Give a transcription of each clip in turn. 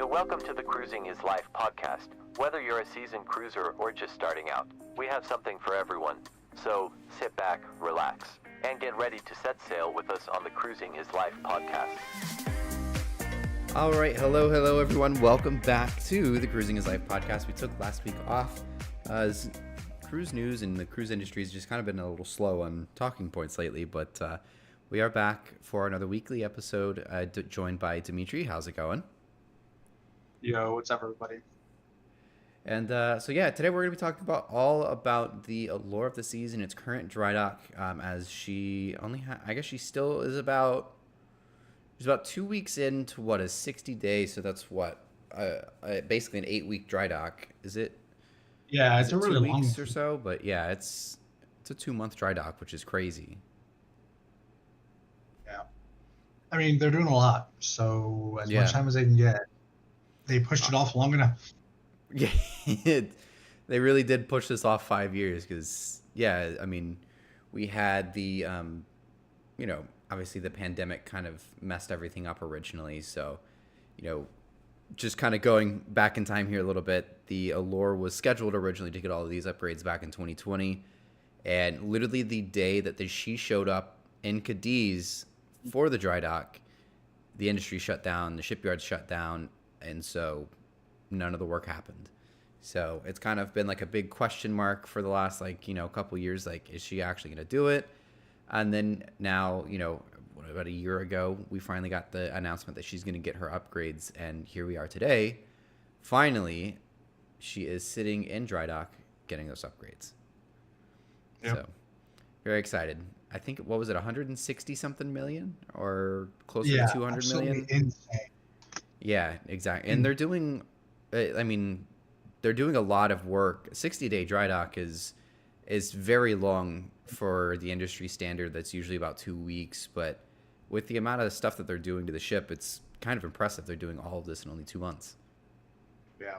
You're welcome to the Cruising is Life podcast. Whether you're a seasoned cruiser or just starting out, we have something for everyone. So sit back, relax, and get ready to set sail with us on the Cruising is Life podcast. All right, hello everyone. Welcome back to the Cruising is Life podcast. We took last week off as cruise news and the cruise industry has just kind of been a little slow on talking points lately, but we are back for another weekly episode, joined by Dimitri. How's it going? Yo, what's up, everybody? And today we're going to be talking all about the Allure of the season, its current dry dock, as she only I guess she still is about 2 weeks into what is 60 days, so that's basically an 8-week dry dock. Is it? Yeah, it's a really 2 long weeks or so, but yeah, it's a 2-month dry dock, which is crazy. Yeah, I mean they're doing a lot, so as much time as they can get, they pushed it off long enough. Yeah, they really did push this off 5 years because, I mean, we had the, obviously the pandemic kind of messed everything up originally. So, just kind of going back in time here a little bit, the Allure was scheduled originally to get all of these upgrades back in 2020. And literally the day that she showed up in Cadiz for the dry dock, the industry shut down, the shipyard shut down, and so none of the work happened. So it's kind of been like a big question mark for the last couple years. Like, is she actually going to do it? And then now, about a year ago, we finally got the announcement that she's going to get her upgrades. And here we are today. Finally, she is sitting in dry dock getting those upgrades. Yep. So very excited. I think, what was it, 160 something million or closer to 200 million? Insane. Yeah, exactly. And they're doing, they're doing a lot of work. A 60-day dry dock is very long for the industry standard. That's usually about 2 weeks. But with the amount of stuff that they're doing to the ship, it's kind of impressive. They're doing all of this in only 2 months. Yeah.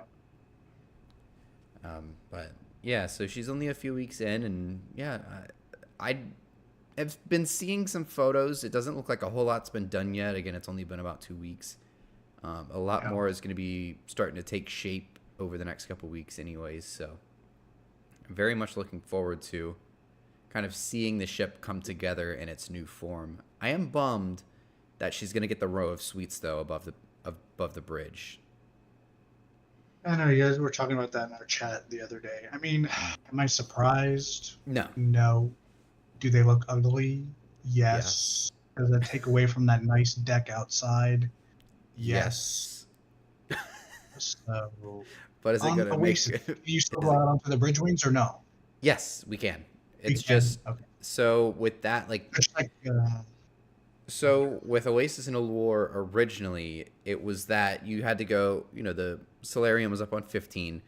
But yeah, so she's only a few weeks in, and I have been seeing some photos. It doesn't look like a whole lot's been done yet. Again, it's only been about 2 weeks. A lot more is going to be starting to take shape over the next couple weeks anyways. So I'm very much looking forward to kind of seeing the ship come together in its new form. I am bummed that she's going to get the row of suites, though, above the bridge. I know you guys were talking about that in our chat the other day. I mean, am I surprised? No. Do they look ugly? Yes. Does it take away from that nice deck outside? Yes. So, but is it going to make can you still go out onto the bridge wings or no? Yes, we can. It's just okay. So with that, so with Oasis and Allure originally, it was that you had to go. The solarium was up on 15,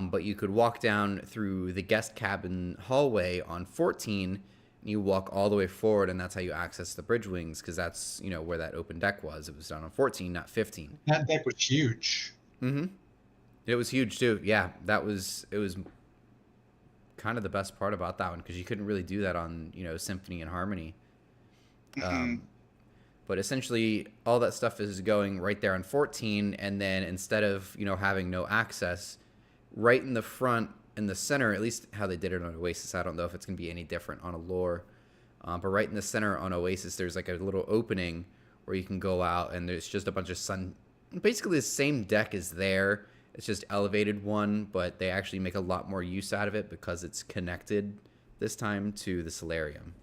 but you could walk down through the guest cabin hallway on 14. You walk all the way forward, and that's how you access the bridge wings, because that's where that open deck was. It was down on 14, not 15. That deck was huge. Mm-hmm. It was huge too. Yeah, it was kind of the best part about that one, because you couldn't really do that on Symphony and Harmony. Mm-hmm. But essentially, all that stuff is going right there on 14, and then instead of having no access, right in the front. In the center, at least how they did it on Oasis, I don't know if it's going to be any different on Allure. But right in the center on Oasis, there's like a little opening where you can go out, and there's just a bunch of sun. Basically, the same deck is there. It's just elevated one, but they actually make a lot more use out of it because it's connected this time to the solarium.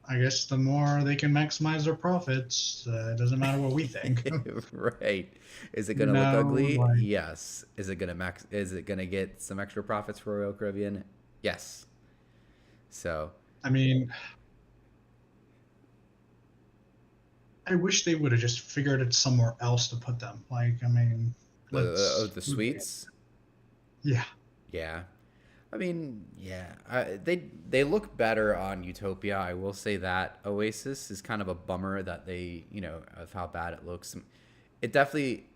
I guess the more they can maximize their profits, it doesn't matter what we think. Right. Is it going to look ugly? Yes. Is it going to get some extra profits for Royal Caribbean? Yes. So, I mean, I wish they would have just figured it somewhere else to put them. The suites? Yeah. Yeah. I mean, yeah, they look better on Utopia. I will say that Oasis is kind of a bummer that they, of how bad it looks. It definitely,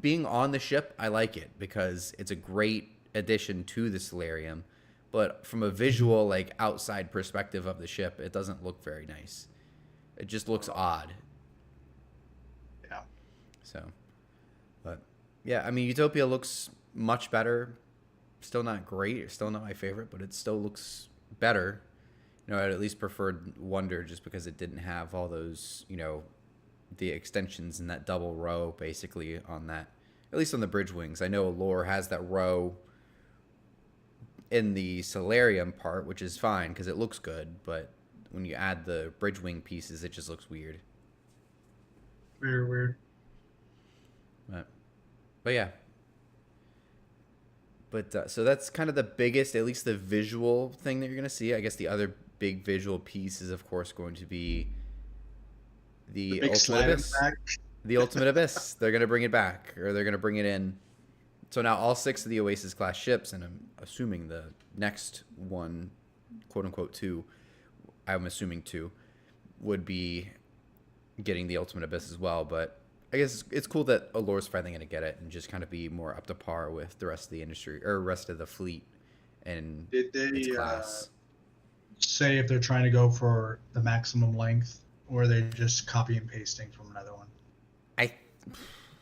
being on the ship, I like it because it's a great addition to the solarium. But from a visual, outside perspective of the ship, it doesn't look very nice. It just looks odd. Yeah. So, but yeah, I mean, Utopia looks much better. Still not great. Still not my favorite, but it still looks better. You know, I'd at least preferred Wonder just because it didn't have all those, you know, the extensions in that double row basically on that, at least on the bridge wings. I know Allure has that row in the solarium part, which is fine because it looks good, but when you add the bridge wing pieces, it just looks weird. Very weird. But yeah. But so that's kind of the biggest, at least the visual thing that you're going to see. I guess the other big visual piece is, of course, going to be the Ultimate Abyss. The Ultimate Abyss. They're going to bring it back, or they're going to bring it in. So now all 6 of the Oasis class ships, and I'm assuming the next one, quote unquote 2, I'm assuming 2, would be getting the Ultimate Abyss as well. But I guess it's cool that Allure's finally going to get it and just kind of be more up to par with the rest of the industry or rest of the fleet and its class. Say if they're trying to go for the maximum length, or are they just copy and pasting from another one?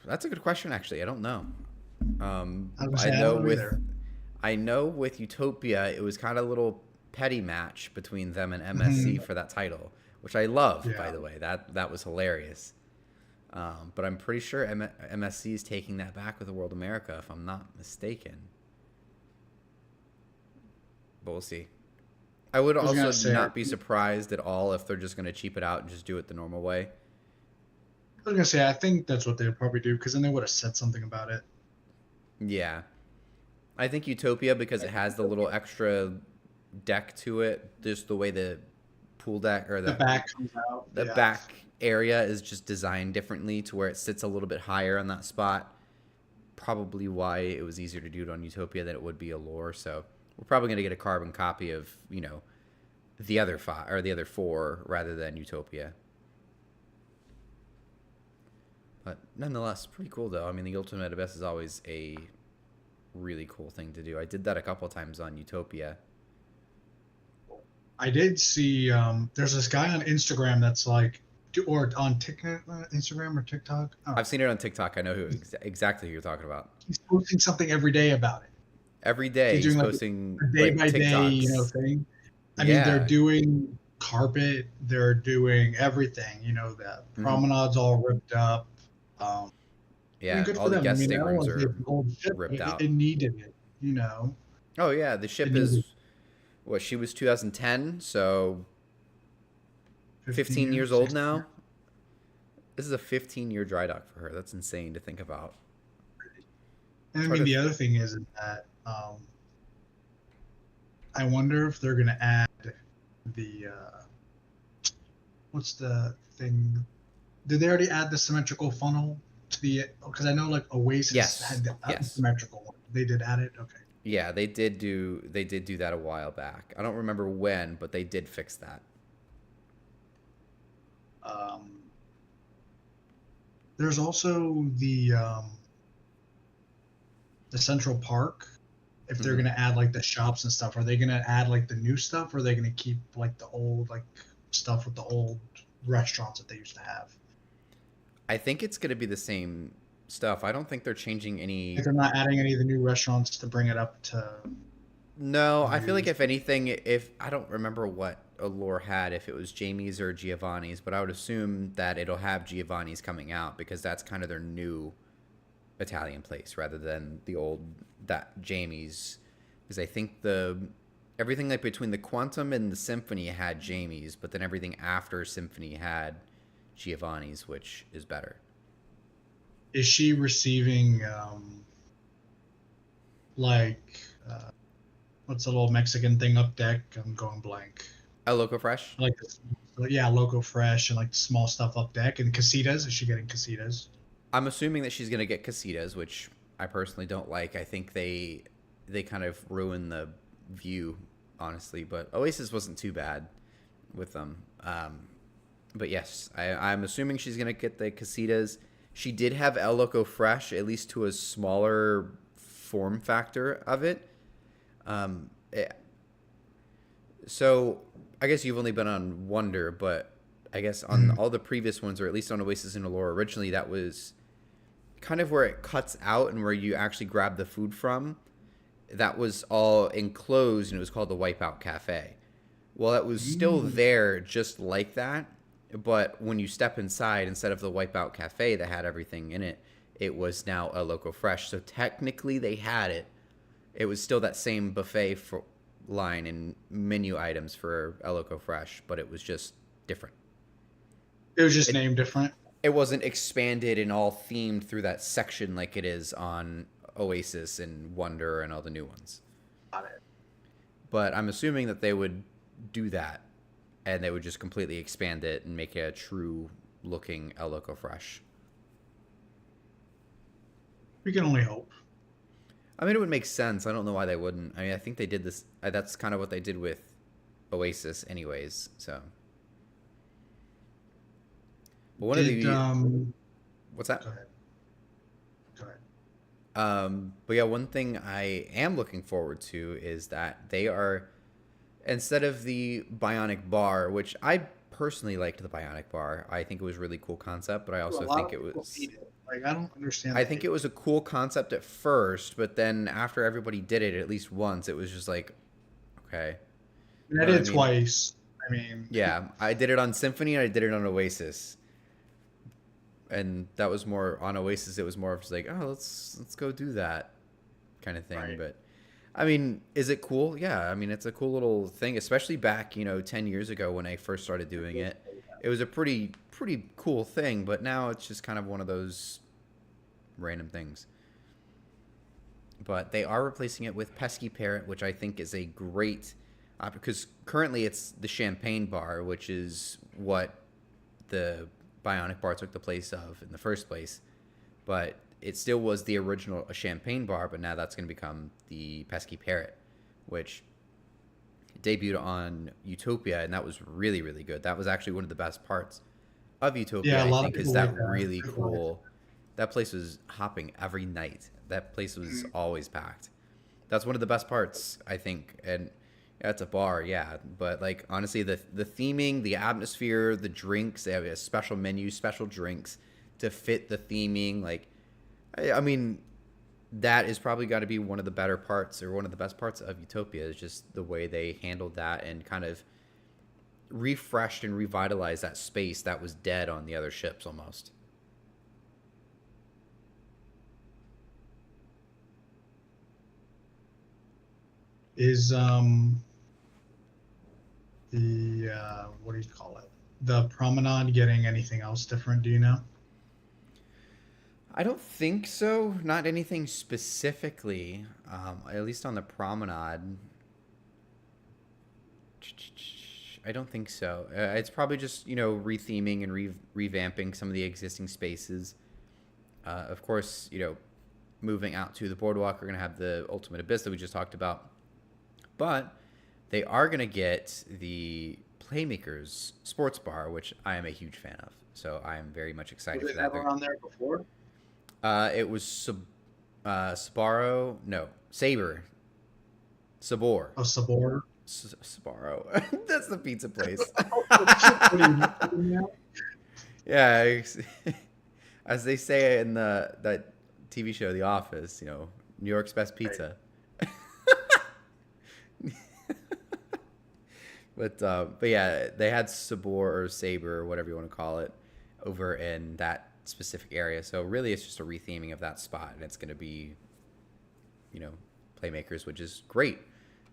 That's a good question, actually. I don't know. I know with Utopia, it was kind of a little petty match between them and MSC for that title, which I love, by the way. That was hilarious. But I'm pretty sure MSC is taking that back with the World America, if I'm not mistaken. But we'll see. I would also not be surprised at all if they're just going to cheap it out and just do it the normal way. I was going to say, I think that's what they'd probably do, because then they would have said something about it. Yeah. I think Utopia, because it has the little extra deck to it, just the way the pool deck or the back comes out. The back area is just designed differently to where it sits a little bit higher on that spot. Probably why it was easier to do it on Utopia than it would be Allure. So we're probably going to get a carbon copy of, you know, the other 5 or the other 4 rather than Utopia. But nonetheless, pretty cool though. I mean, the Ultimate Abyss is always a really cool thing to do. I did that a couple times on Utopia. I did see there's this guy on Instagram that's like, or on TikTok, Instagram or TikTok. I've seen it on TikTok. I know exactly who you're talking about. He's posting something every day about it. Every day he's posting a day by day, you know, thing. I mean, they're doing carpet, they're doing everything. You know, the promenade's all ripped up. Yeah, all the guest staterooms are ripped out. It needed it, you know. Oh yeah, the ship is what, she was 2010, so 15 years old now. This is a 15-year dry dock for her. That's insane to think about. And I mean, the other thing is that I wonder if they're gonna add the what's the thing? Did they already add the symmetrical funnel to the? Because I know like Oasis had the symmetrical one. They did add it. Okay. Yeah, they did do that a while back. I don't remember when, but they did fix that. There's also the Central Park. If they're gonna add like the shops and stuff, are they gonna add like the new stuff, or are they gonna keep like the old like stuff with the old restaurants that they used to have? I think it's gonna be the same stuff. I don't think they're changing any. If they're not adding any of the new restaurants to bring it up to. No, I feel like if anything, if I don't remember what Allure had, if it was Jamie's or Giovanni's, but I would assume that it'll have Giovanni's coming out because that's kind of their new Italian place rather than the old that Jamie's, because I think everything like between the Quantum and the Symphony had Jamie's, but then everything after Symphony had Giovanni's, which is better. Is she receiving what's the little Mexican thing up deck? I'm going blank. Loco Fresh? Loco Fresh and like small stuff up deck. And casitas, is she getting casitas? I'm assuming that she's going to get casitas, which I personally don't like. I think they kind of ruin the view, honestly. But Oasis wasn't too bad with them. But yes, I'm assuming she's going to get the casitas. She did have El Loco Fresh, at least to a smaller form factor of it. So I guess you've only been on Wonder, but I guess on all the previous ones, or at least on Oasis and Allure, originally that was kind of where it cuts out and where you actually grab the food from. That was all enclosed, and it was called the Wipeout Cafe. Well, it was still there just like that, but when you step inside, instead of the Wipeout Cafe that had everything in it, it was now a Loco Fresh. So technically they had it. It was still that same buffet for line and menu items for El Loco Fresh, but it was just different. It was just named different. It wasn't expanded and all themed through that section like it is on Oasis and Wonder and all the new ones. Got it. But I'm assuming that they would do that, and they would just completely expand it and make it a true looking El Loco Fresh. We can only hope. I mean, it would make sense. I don't know why they wouldn't. I mean, I think they did this. That's kind of what they did with Oasis anyways, so. But one of the... What's that? Go ahead. But yeah, one thing I am looking forward to is that they are, instead of the Bionic Bar, which I personally liked the Bionic Bar. I think it was a really cool concept, but I also think it was... Like, I don't understand. I think it was a cool concept at first, but then after everybody did it at least once, it was just like, okay. I did it twice. I mean... Yeah, I did it on Symphony and I did it on Oasis. And that was more on Oasis. It was more of just like, oh, let's go do that kind of thing. Right. But I mean, is it cool? Yeah. I mean, it's a cool little thing, especially back, 10 years ago when I first started doing it. It was a pretty cool thing, but now it's just kind of one of those random things. But they are replacing it with Pesky Parrot, which I think is a great because currently it's the Champagne Bar, which is what the Bionic Bar took the place of in the first place. But it still was the original Champagne Bar, but now that's going to become the Pesky Parrot, which debuted on Utopia, and that was really, really good. That was actually one of the best parts of Utopia, I think, is that really cool. That place was hopping every night. That place was always packed. That's one of the best parts, I think. And yeah, it's a bar, yeah. But like honestly, the theming, the atmosphere, the drinks, they have a special menu, special drinks to fit the theming. Like, I mean, that is probably got to be one of the better parts or one of the best parts of Utopia is just the way they handled that and kind of refreshed and revitalized that space that was dead on the other ships almost. Is the what do you call it? The promenade getting anything else different? Do you know? I don't think so. Not anything specifically. At least on the promenade. I don't think so. It's probably just, retheming and revamping some of the existing spaces. Of course, moving out to the boardwalk, we're going to have the Ultimate Abyss that we just talked about. But they are going to get the Playmakers Sports Bar, which I am a huge fan of. So I am very much excited for that. Was it ever on there before? It was Sbarro. No, Sabre. Sabor. Oh, Sabor. Sbarro. That's the pizza place. Yeah. As they say in that TV show, The Office, New York's best pizza. But yeah, they had Sabor or Sabre or whatever you want to call it over in that specific area. So really it's just a retheming of that spot, and it's going to be, Playmakers, which is great.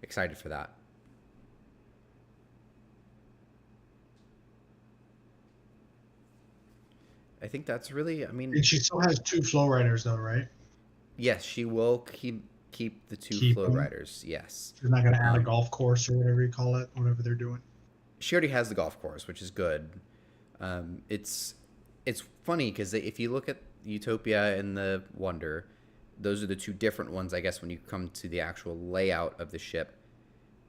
Excited for that. I think that's really, And she still has 2 flow riders though, right? Yes, she will keep the 2 flow riders. Yes. She's not going to add a golf course or whatever you call it, whatever they're doing. She already has the golf course, which is good. It's funny because if you look at Utopia and the Wonder, those are the 2 different ones, I guess, when you come to the actual layout of the ship.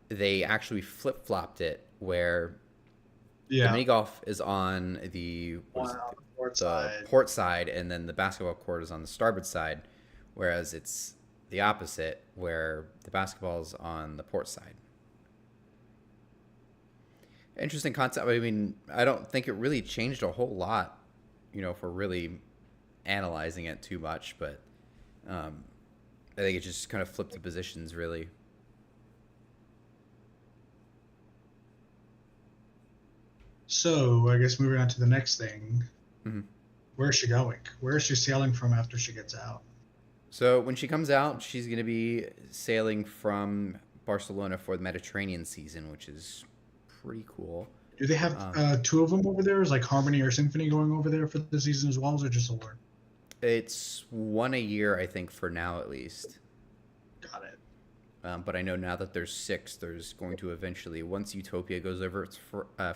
They actually flip-flopped it where the mini golf is on the port side, and then the basketball court is on the starboard side, whereas it's the opposite where the basketball is on the port side. Interesting concept. I mean, I don't think it really changed a whole lot, if we're really analyzing it too much, but I think it just kind of flipped the positions, really. So I guess moving on to the next thing. Mm-hmm. Where is she going? Where is she sailing from after she gets out? So when she comes out, she's going to be sailing from Barcelona for the Mediterranean season, which is pretty cool. Do they have two of them over there? Is like Harmony or Symphony going over there for the season as well, or just Allure? It's one a year, I think, for now at least. Got it. But I know now that there's 6, there's going to eventually, once Utopia goes over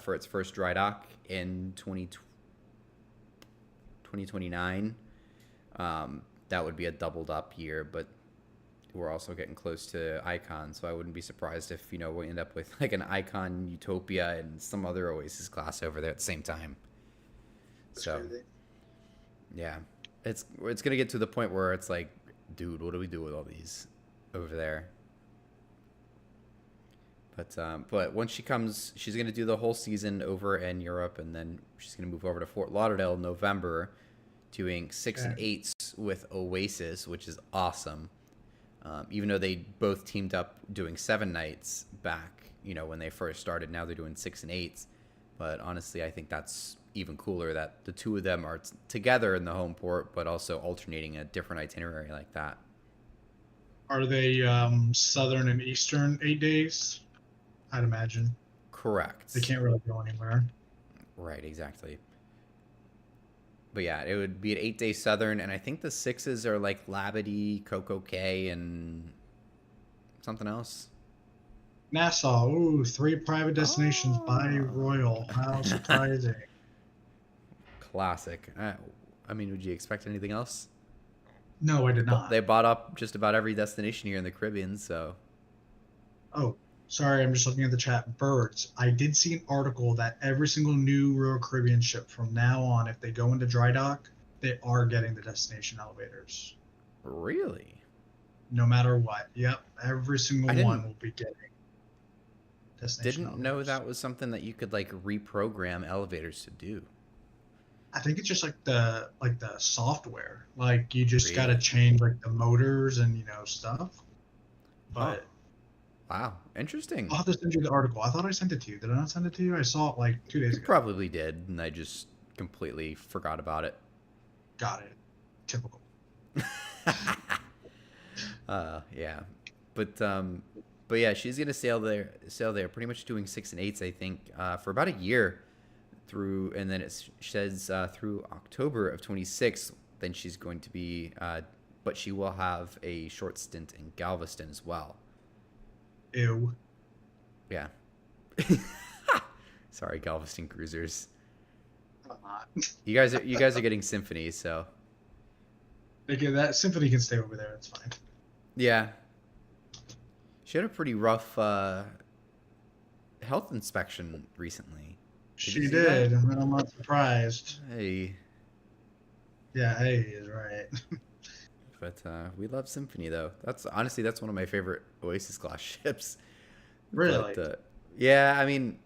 for its first Drydock in 2029, that would be a doubled up year, but we're also getting close to Icon, so I wouldn't be surprised if, we end up with like an Icon, Utopia, and some other Oasis class over there at the same time. That's so, crazy. Yeah. It's going to get to the point where it's like, dude, what do we do with all these over there? But once she comes, she's going to do the whole season over in Europe, and then she's going to move over to Fort Lauderdale in November, doing 6 and 8s with Oasis, which is awesome. Even though they both teamed up doing 7 nights back, when they first started, now they're doing 6 and 8s. But honestly, I think that's even cooler that the two of them are together in the home port, but also alternating a different itinerary like that. Are they southern and eastern 8 days? I'd imagine. Correct. They can't really go anywhere. Right, exactly. But yeah, it would be an 8-day southern, and I think the 6s are like Labadee, Coco Cay, and something else. Nassau. Ooh, 3 private destinations by Royal. How surprising. Classic. I mean, would you expect anything else? No, I did not. They bought up just about every destination here in the Caribbean, so. Oh, sorry, I'm just looking at the chat. Birds. I did see an article that every single new Royal Caribbean ship from now on, if they go into Drydock, they are getting the destination elevators. Really? No matter what. Yep. Every single one will be getting destination elevators. Didn't know that was something that you could like reprogram elevators to do. I think it's just like the software. Like you just gotta change like the motors and stuff. But wow, interesting. I'll have to send you the article. I thought I sent it to you. Did I not send it to you? I saw it like 2 days ago. Probably did, and I just completely forgot about it. Got it. Typical. Yeah, but yeah, she's gonna sail there, pretty much doing 6 and 8s, I think, for about a year. And then it says through October of 26. Then she's going to be, but she will have a short stint in Galveston as well. Ew. Yeah. Sorry, Galveston cruisers. I'm not. You guys are getting Symphony, so. That Symphony can stay over there. It's fine. Yeah. She had a pretty rough health inspection recently. She did, and I'm not surprised. Hey. Yeah, hey is right. But we love Symphony, though. That's one of my favorite Oasis class ships. Really? But, yeah, I mean,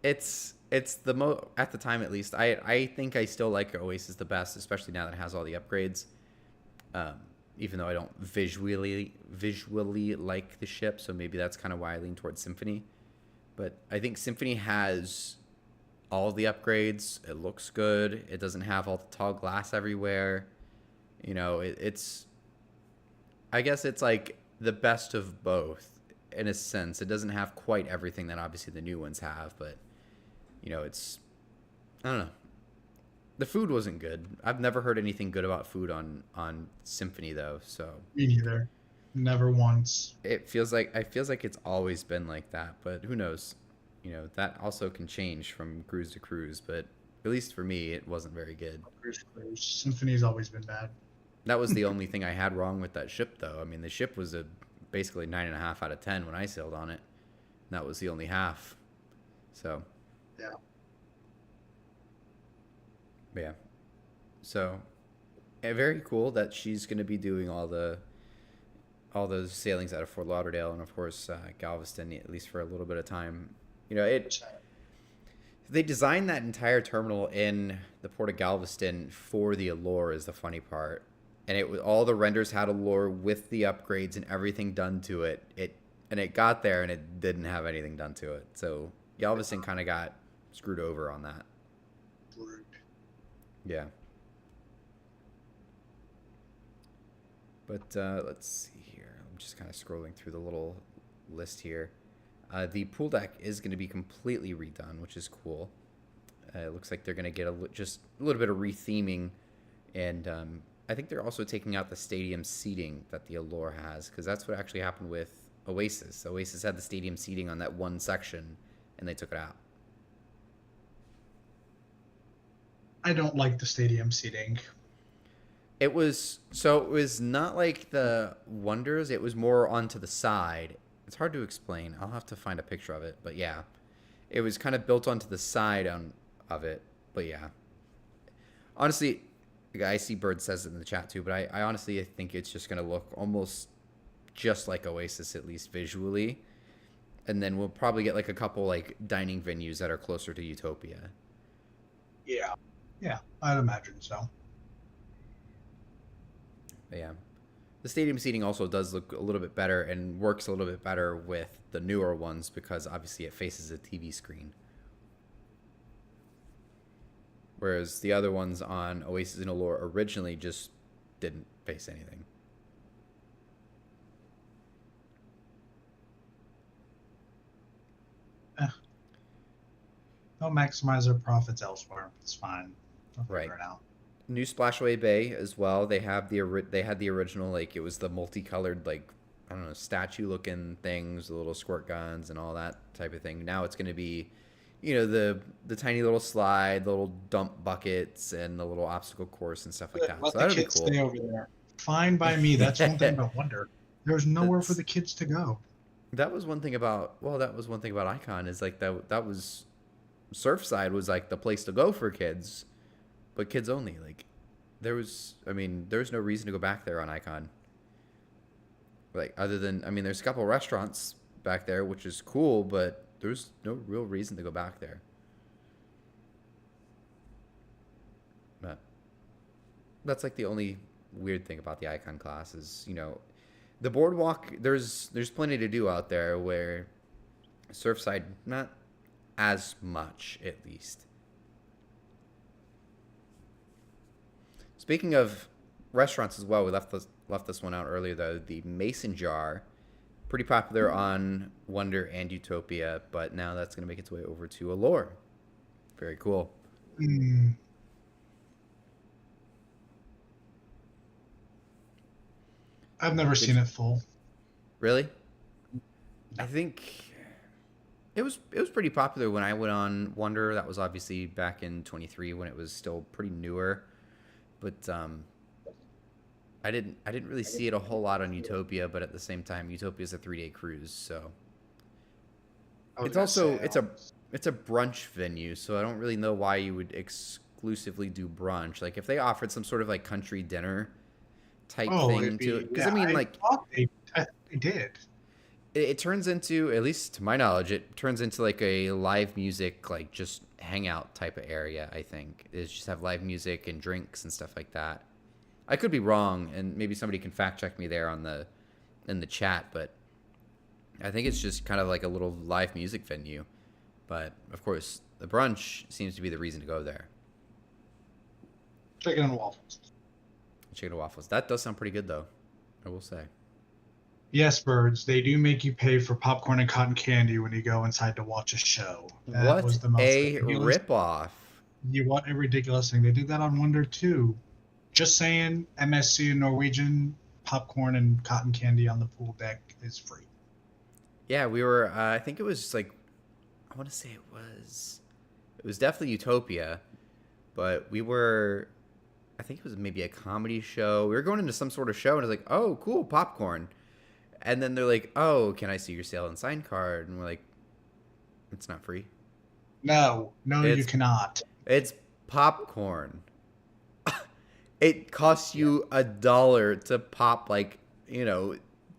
it's the at the time at least. I think I still like Oasis the best, especially now that it has all the upgrades. Even though I don't visually like the ship, so maybe that's kind of why I lean towards Symphony. But I think Symphony has all the upgrades. It looks good. It doesn't have all the tall glass everywhere. It's. I guess it's like the best of both in a sense. It doesn't have quite everything that obviously the new ones have, but it's. I don't know. The food wasn't good. I've never heard anything good about food on Symphony though. So. Me neither. Never once. It feels like it's always been like that, but who knows? That also can change from cruise to cruise, but at least for me, it wasn't very good. Cruise. Symphony's always been bad. That was the only thing I had wrong with that ship, though. I mean, the ship was basically 9.5 out of 10 when I sailed on it. And that was the only half. So. Yeah. Yeah. So, very cool that she's going to be doing all those sailings out of Fort Lauderdale and, of course, Galveston, at least for a little bit of time. You know, they designed that entire terminal in the Port of Galveston for the Allure is the funny part. And it was all the renders had Allure with the upgrades and everything done to it. It got there and it didn't have anything done to it. So Galveston kind of got screwed over on that. Rude. Yeah. But let's see here. I'm just kind of scrolling through the little list here. The pool deck is going to be completely redone, which is cool. It looks like they're going to get just a little bit of retheming, and I think they're also taking out the stadium seating that the Allure has, because that's what actually happened with Oasis. Oasis had the stadium seating on that one section, and they took it out. I don't like the stadium seating. It was not like the Wonders. It was more onto the side. It's hard to explain. I'll have to find a picture of it. But yeah, it was kind of built onto the side of it. But yeah, honestly, I see Bird says it in the chat too. But I honestly think it's just going to look almost just like Oasis, at least visually. And then we'll probably get like a couple like dining venues that are closer to Utopia. Yeah, I'd imagine so. But yeah. The stadium seating also does look a little bit better and works a little bit better with the newer ones because obviously it faces a TV screen. Whereas the other ones on Oasis and Allure originally just didn't face anything. They'll maximize their profits elsewhere. It's fine. They'll figure it out. New Splashaway Bay as well. They had the original, like it was the multicolored, like I don't know, statue looking things, the little squirt guns and all that type of thing. Now it's going to be, you know, the tiny little slide, the little dump buckets, and the little obstacle course and stuff like that. Let so the that'll be kids cool. stay over there. Fine by me. That's one thing about Wonder. There's nowhere for the kids to go. That was one thing about Icon is like that was Surfside was like the place to go for kids. But kids only. Like, there's no reason to go back there on Icon. Like, other than, there's a couple restaurants back there, which is cool, but there's no real reason to go back there. But that's like the only weird thing about the Icon class is, you know, the boardwalk. There's plenty to do out there. Where Surfside, not as much, at least. Speaking of restaurants as well, we left this one out earlier though. The Mason Jar, pretty popular on Wonder and Utopia, but now that's going to make its way over to Allure. Very cool. I've never seen it full. Really? I think it was pretty popular when I went on Wonder. That was obviously back in 23 when it was still pretty newer. But I didn't really see it a whole lot on Utopia, but at the same time, Utopia is a 3-day cruise, so it's a brunch venue, so I don't really know why you would exclusively do brunch. Like if they offered some sort of like country dinner type thing to it, because I thought they did. It turns into, at least to my knowledge, it turns into like a live music, like just hangout type of area. I think is just have live music and drinks and stuff like that. I could be wrong, and maybe somebody can fact check me there in the chat. But I think it's just kind of like a little live music venue. But of course, the brunch seems to be the reason to go there. Chicken and waffles. Chicken and waffles. That does sound pretty good, though. I will say. Yes, Birds. They do make you pay for popcorn and cotton candy when you go inside to watch a show. That was the most ripoff. You want a ridiculous thing. They did that on Wonder too. Just saying, MSC and Norwegian popcorn and cotton candy on the pool deck is free. Yeah, we were. I think it was like, I want to say it was definitely Utopia, but we were. I think it was maybe a comedy show. We were going into some sort of show, and it's like, oh, cool, popcorn. And then they're like, oh, can I see your sale and sign card? And we're like, it's not free. No, you cannot. It's popcorn. It costs you $1 to pop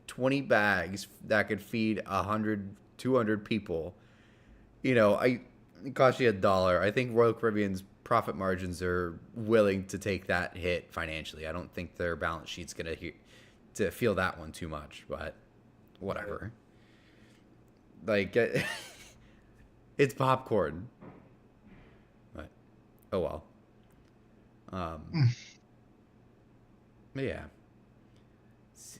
20 bags that could feed 100, 200 people. It cost you $1. I think Royal Caribbean's profit margins are willing to take that hit financially. I don't think their balance sheet's gonna to feel that one too much, but whatever. Like, it's popcorn. But oh well. But yeah. Let's see.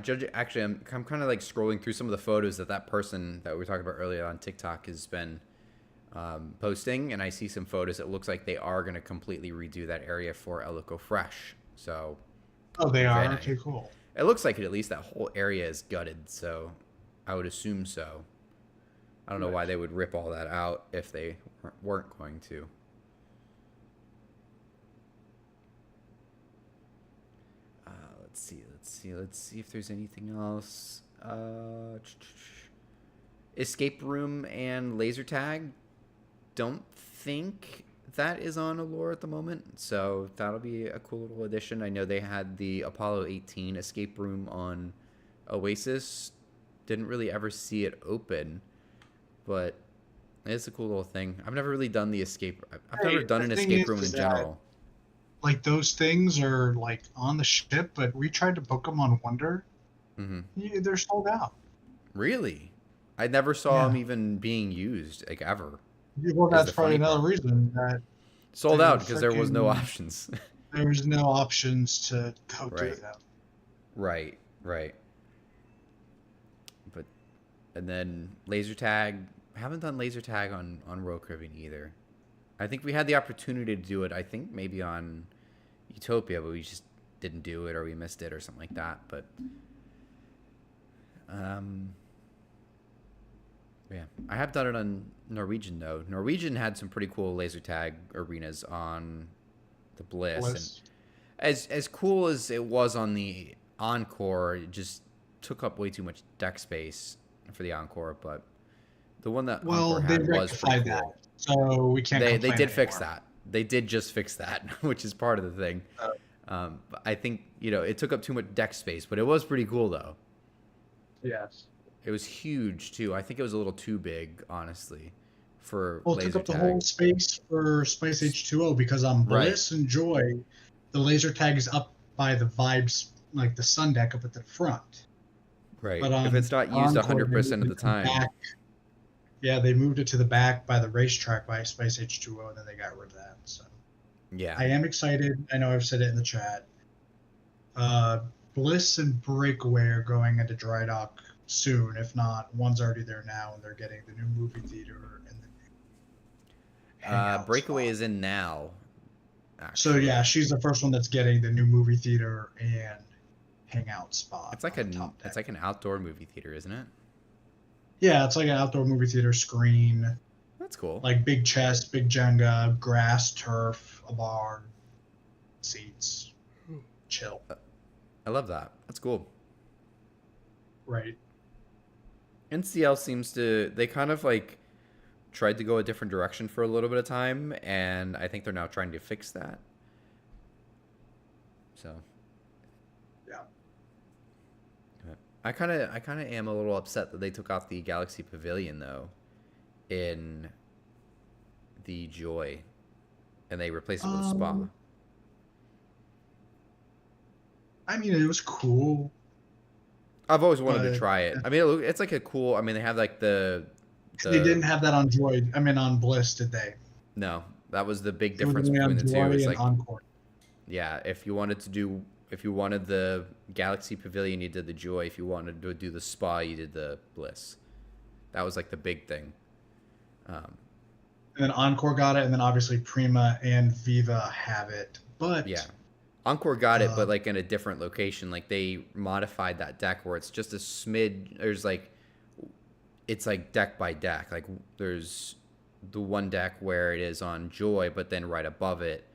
Judge, actually, I'm kind of like scrolling through some of the photos that person that we were talking about earlier on TikTok has been posting, and I see some photos. It looks like they are going to completely redo that area for El Loco Fresh. So. Oh, they are? Okay, cool. It looks like it. At least that whole area is gutted, so I would assume so. I don't know why they would rip all that out if they weren't going to. Let's see if there's anything else. Escape room and laser tag. Don't think that is on Allure at the moment, so that'll be a cool little addition. I know they had the Apollo 18 escape room on Oasis. Didn't really ever see it open, but it's a cool little thing. I've never really done the escape. I've never done an escape room in general. Like, those things are like on the ship, but we tried to book them on Wonder. Mm-hmm. They're sold out. Really? I never saw them even being used, like, ever. Well, that's probably another reason that sold out, because there was no options. There was no options to go do them. Right. But and then laser tag. I haven't done laser tag on Royal Caribbean either. I think we had the opportunity to do it. I think maybe on Utopia, but we just didn't do it, or we missed it, or something like that. But yeah, I have done it on Norwegian though. Norwegian had some pretty cool laser tag arenas on the Bliss. And as cool as it was on the Encore, it just took up way too much deck space for the Encore. But the one that Encore had was pretty cool. So we can't. They did fix that. They did just fix that, which is part of the thing. But I think it took up too much deck space, but it was pretty cool though. Yes. It was huge too. I think it was a little too big, honestly, for laser tag. It took up the whole space for Spice H2O, because on Bliss and Joy, the laser tag is up by the Vibes, like the sun deck up at the front. Right. But if it's not used 100% of the time. Yeah, they moved it to the back by the racetrack by Spice H2O, and then they got rid of that. So yeah, I am excited. I know I've said it in the chat. Bliss and Breakaway are going into Drydock soon. If not, one's already there now, and they're getting the new movie theater and the new Breakaway is in now. Actually. So yeah, she's the first one that's getting the new movie theater and hangout spot. It's like an outdoor movie theater, isn't it? Yeah, it's like an outdoor movie theater screen. That's cool. Like big chest, big Jenga, grass, turf, a bar, seats, chill. I love that. That's cool. Right. NCL seems to, they kind of like tried to go a different direction for a little bit of time, and I think they're now trying to fix that. So. Yeah. I kind of am a little upset that they took off the Galaxy Pavilion though, in the Joy, and they replaced it with a spa. I mean, it was cool. I've always wanted to try it. I mean, it's like a cool. I mean, they have like the. They didn't have that on Joy. I mean, on Bliss, did they? No, that was the big difference between the two. It's like Encore. Yeah, if you wanted the Galaxy Pavilion, you did the Joy. If you wanted to do the spa, you did the Bliss. That was like the big thing. And then Encore got it, and then obviously Prima and Viva have it. But yeah, Encore got it, but like in a different location. Like they modified that deck where it's just a smid. There's like, it's like deck by deck. Like there's the one deck where it is on Joy, but then right above it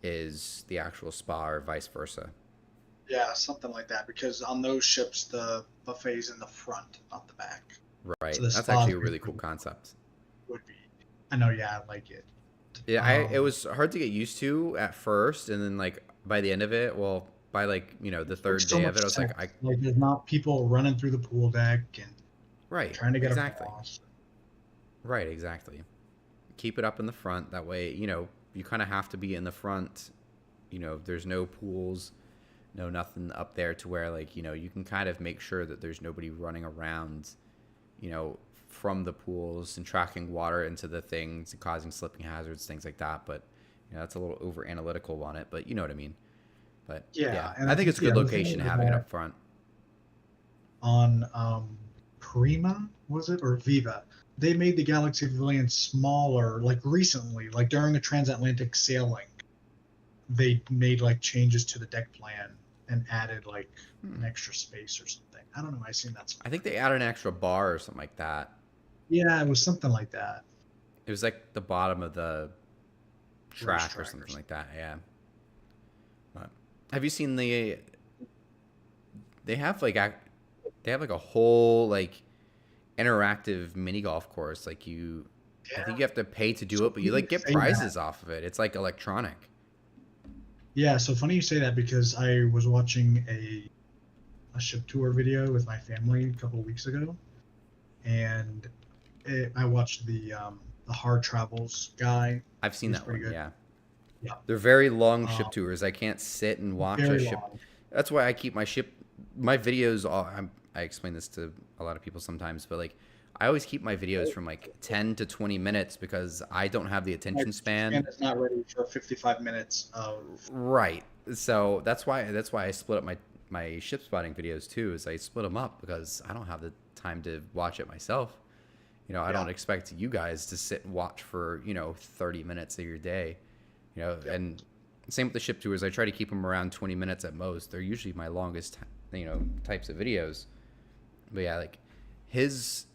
is the actual spa, or vice versa. Yeah, something like that. Because on those ships, the buffet's in the front, not the back. Right. So that's actually a really cool concept. Would be. I know. Yeah, I like it. Yeah, it was hard to get used to at first, and then like by the end of it, well, by like the third day of it, I was like, there's not people running through the pool deck and right trying to get across. Right, exactly. Keep it up in the front. That way, you kind of have to be in the front. There's no pools, no nothing up there to where, like, you can kind of make sure that there's nobody running around, from the pools and tracking water into the things and causing slipping hazards, things like that. But, that's a little over analytical on it, but you know what I mean. But Yeah, and I think it's a good the thing location is having it that up front. on Prima, was it, or Viva? They made the Galaxy Pavilion smaller, like recently, like during a transatlantic sailing. They made like changes to the deck plan and added like an extra space or something. I don't know. I seen that. I think they added an extra bar or something like that. Yeah, it was something like that. It was like the bottom of the track or something like that. Yeah. But have you seen the? They have like a whole like interactive mini golf course. Like I think you have to pay to do it, but you like get prizes off of it. It's like electronic. Yeah, so funny you say that because I was watching a ship tour video with my family a couple of weeks ago, and I watched the Hard Travels guy. I've seen that one. Good. Yeah, they're very long ship tours. I can't sit and watch a ship. Long. That's why I keep my videos. I explain this to a lot of people sometimes, but like I always keep my videos from like 10 to 20 minutes because I don't have the attention span. And it's not ready for 55 minutes of. Right. So that's why I split up my ship spotting videos too. Is I split them up because I don't have the time to watch it myself. I don't expect you guys to sit and watch for 30 minutes of your day. And same with the ship tours. I try to keep them around 20 minutes at most. They're usually my longest types of videos. But yeah, like his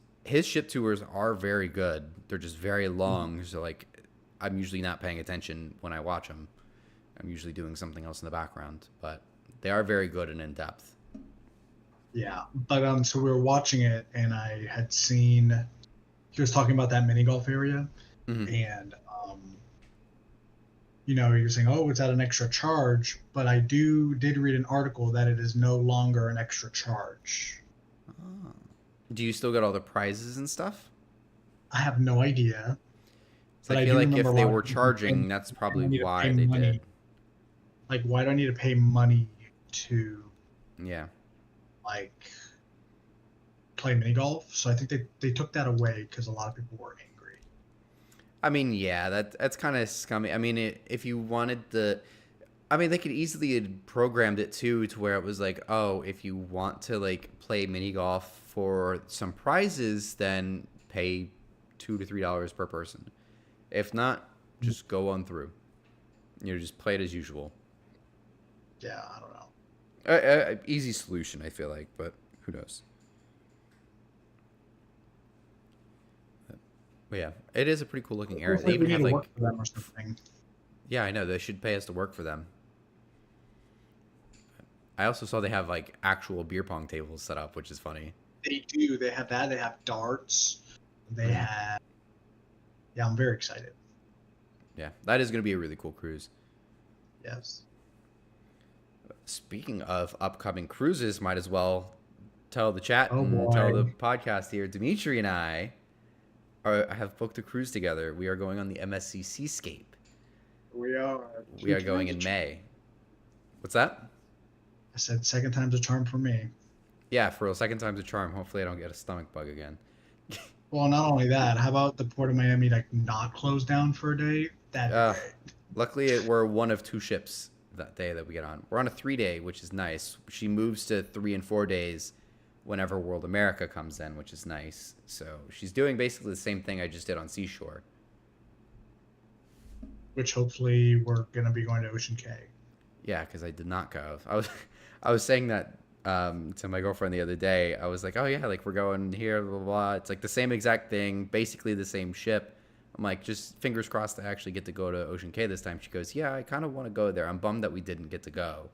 ship tours are very good. They're just very long. So like I'm usually not paying attention when I watch them. I'm usually doing something else in the background, but they are very good and in depth. Yeah, but so we were watching it, and I had seen he was talking about that mini golf area, and he was saying, "Oh, it's at an extra charge," but I did read an article that it is no longer an extra charge. Oh. Do you still get all the prizes and stuff? I have no idea. So I feel like if they were charging, that's probably why they did. Like, why do I need to pay money to? Yeah. Like, play mini golf. So I think they took that away because a lot of people were angry. I mean, yeah, that's kind of scummy. I mean, if you wanted they could easily have programmed it too to where it was like, oh, if you want to like play mini golf for some prizes, then pay $2 to $3 per person. If not, just go on through. Just play it as usual. Yeah, I don't know. Easy solution, I feel like, but who knows? But yeah, it is a pretty cool looking area. They even have like. Yeah, I know they should pay us to work for them. I also saw they have like actual beer pong tables set up, which is funny. They do. They have that. They have darts. They have. Yeah, I'm very excited. Yeah, that is going to be a really cool cruise. Yes. Speaking of upcoming cruises, might as well tell the chat and tell the podcast here. Dimitri and I have booked a cruise together. We are going on the MSC Seascape. We are. We are going in May. What's that? I said second time's a charm for me. Yeah, for a second time's a charm. Hopefully I don't get a stomach bug again. Well, not only that, how about the Port of Miami like not close down for a day? Luckily, we're one of 2 ships that day that we get on. We're on a 3-day, which is nice. She moves to 3 and 4 days whenever World America comes in, which is nice. So she's doing basically the same thing I just did on Seashore. Which hopefully we're going to be going to Ocean Cay. Yeah, because I did not go. I was saying that to my girlfriend the other day. I was like, oh yeah, like we're going here, blah, blah, blah. It's like the same exact thing, basically the same ship. I'm like, just fingers crossed I actually get to go to Ocean Cay this time. She goes, yeah, I kind of want to go there. I'm bummed that we didn't get to go.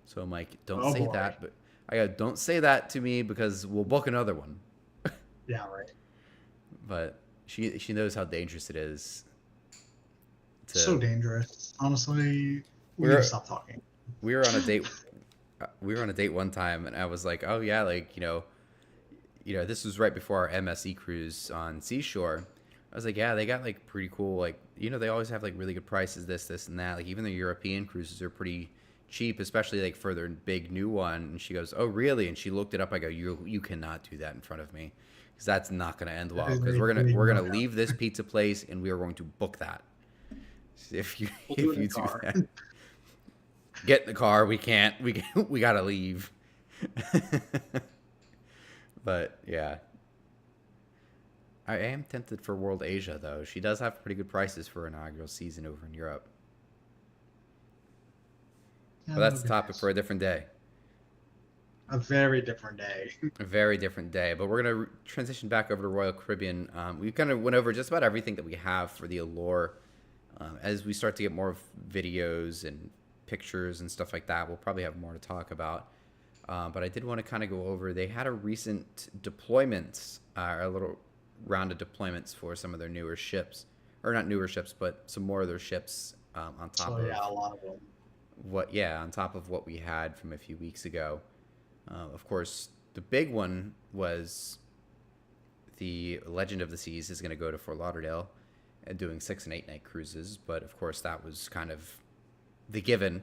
So I'm like, don't say that. But I go, don't say that to me because we'll book another one. Yeah, right. But she knows how dangerous it is. So dangerous. Honestly, we need to stop talking. We were on a date. We were on a date one time, and I was like, oh yeah, like this was right before our MSE cruise on Seashore. I was like, yeah, they got like pretty cool, like, they always have like really good prices, this and that. Like even the European cruises are pretty cheap, especially like for their big new one. And she goes, oh really? And she looked it up. I go, you cannot do that in front of me, because that's not going to end well. Because we're gonna leave this pizza place and we are going to book that. If you do that, get in the car. We gotta leave. But yeah. I am tempted for World Asia, though. She does have pretty good prices for inaugural season over in Europe. Yeah, but that's the topic for a different day. A very different day. A very different day. But we're going to transition back over to Royal Caribbean. We kind of went over just about everything that we have for the Allure. As we start to get more videos and pictures and stuff like that, we'll probably have more to talk about. But I did want to kind of go over, they had a recent deployment, a little round of deployments for some of their newer ships, or not newer ships, but some more of their ships on top of a lot of them. On top of what we had from a few weeks ago. Of course, the big one was the Legend of the Seas is going to go to Fort Lauderdale and doing 6 and 8 night cruises, but of course that was kind of the given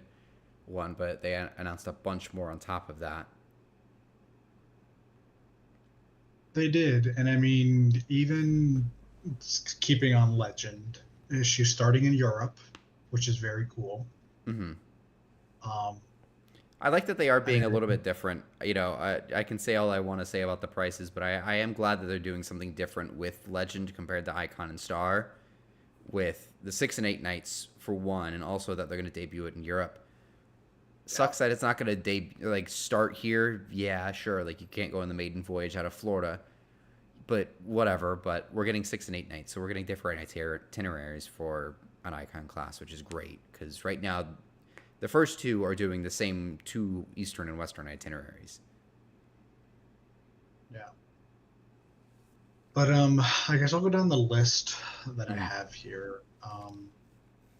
one, but they announced a bunch more on top of that. They did, and I mean, even keeping on Legend, she's starting in Europe, which is very cool. Mm-hmm. I like that they are being a little bit different. I can say all I want to say about the prices, but I am glad that they're doing something different with Legend compared to Icon and Star, with the 6 and 8 nights for one, and also that they're going to debut it in Europe. Sucks that it's not going to start here. Yeah, sure. Like you can't go on the maiden voyage out of Florida, but whatever. But we're getting 6 and 8 nights, so we're getting different itineraries for an Icon class, which is great because right now the first two are doing the same 2 Eastern and Western itineraries. Yeah. But I guess I'll go down the list that I have here. I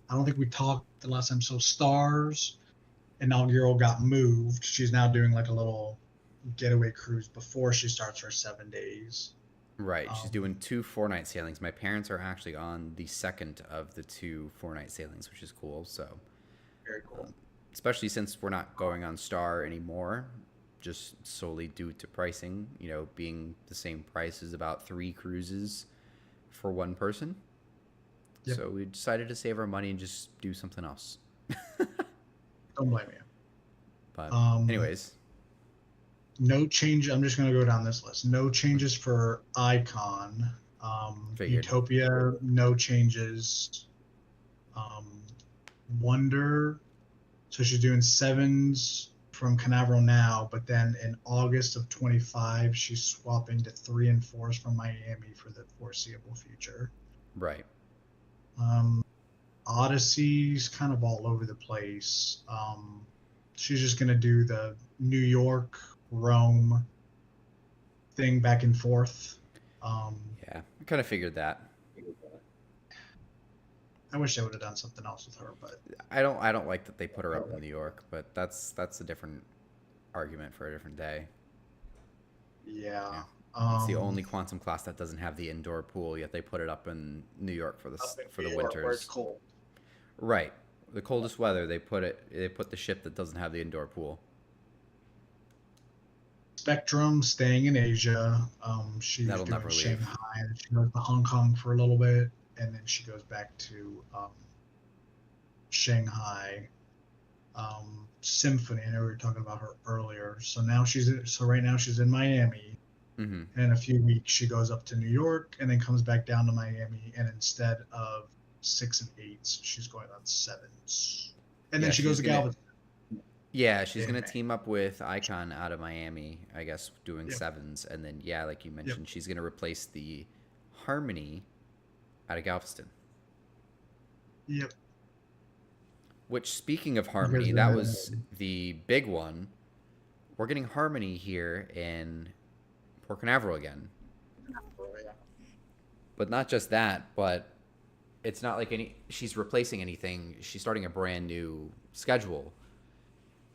don't think we talked the last time. So Stars inaugural got moved. She's now doing like a little getaway cruise before she starts her 7 days. Right. She's doing 2 4-night sailings. My parents are actually on the second of the 2 4-night sailings, which is cool. So very cool. Especially since we're not going on Star anymore, just solely due to pricing, being the same price as about 3 cruises for one person. Yep. So we decided to save our money and just do something else. Don't blame you. But anyways. No change. I'm just going to go down this list. No changes for Icon. Utopia, no changes. Wonder, so she's doing 7s from Canaveral now, but then in August of 25, she's swapping to 3 and 4s from Miami for the foreseeable future. Right. Odyssey's kind of all over the place. She's just going to do the New York, Rome thing back and forth. Yeah, I kind of figured that. I wish they would have done something else with her, but I don't like that they put her up in New York, but that's a different argument for a different day. Yeah. It's the only quantum class that doesn't have the indoor pool, yet they put it up in New York for the winters. Where it's cold. Right. The coldest weather, they put the ship that doesn't have the indoor pool. Spectrum staying in Asia. She's doing Shanghai. She goes to Hong Kong for a little bit, and then she goes back to Shanghai. Symphony. I know we were talking about her earlier. So right now she's in Miami. Mm-hmm. And in a few weeks she goes up to New York and then comes back down to Miami. And instead of 6 and 8s, she's going on 7s. And then she goes to Galveston. Yeah, she's going to team up with Icon out of Miami, I guess, doing 7s. And then, like you mentioned, she's going to replace the Harmony out of Galveston. Yep. Which, speaking of Harmony, that was the big one. We're getting Harmony here in Port Canaveral again. But not just that, but it's not like she's replacing anything. She's starting a brand new schedule.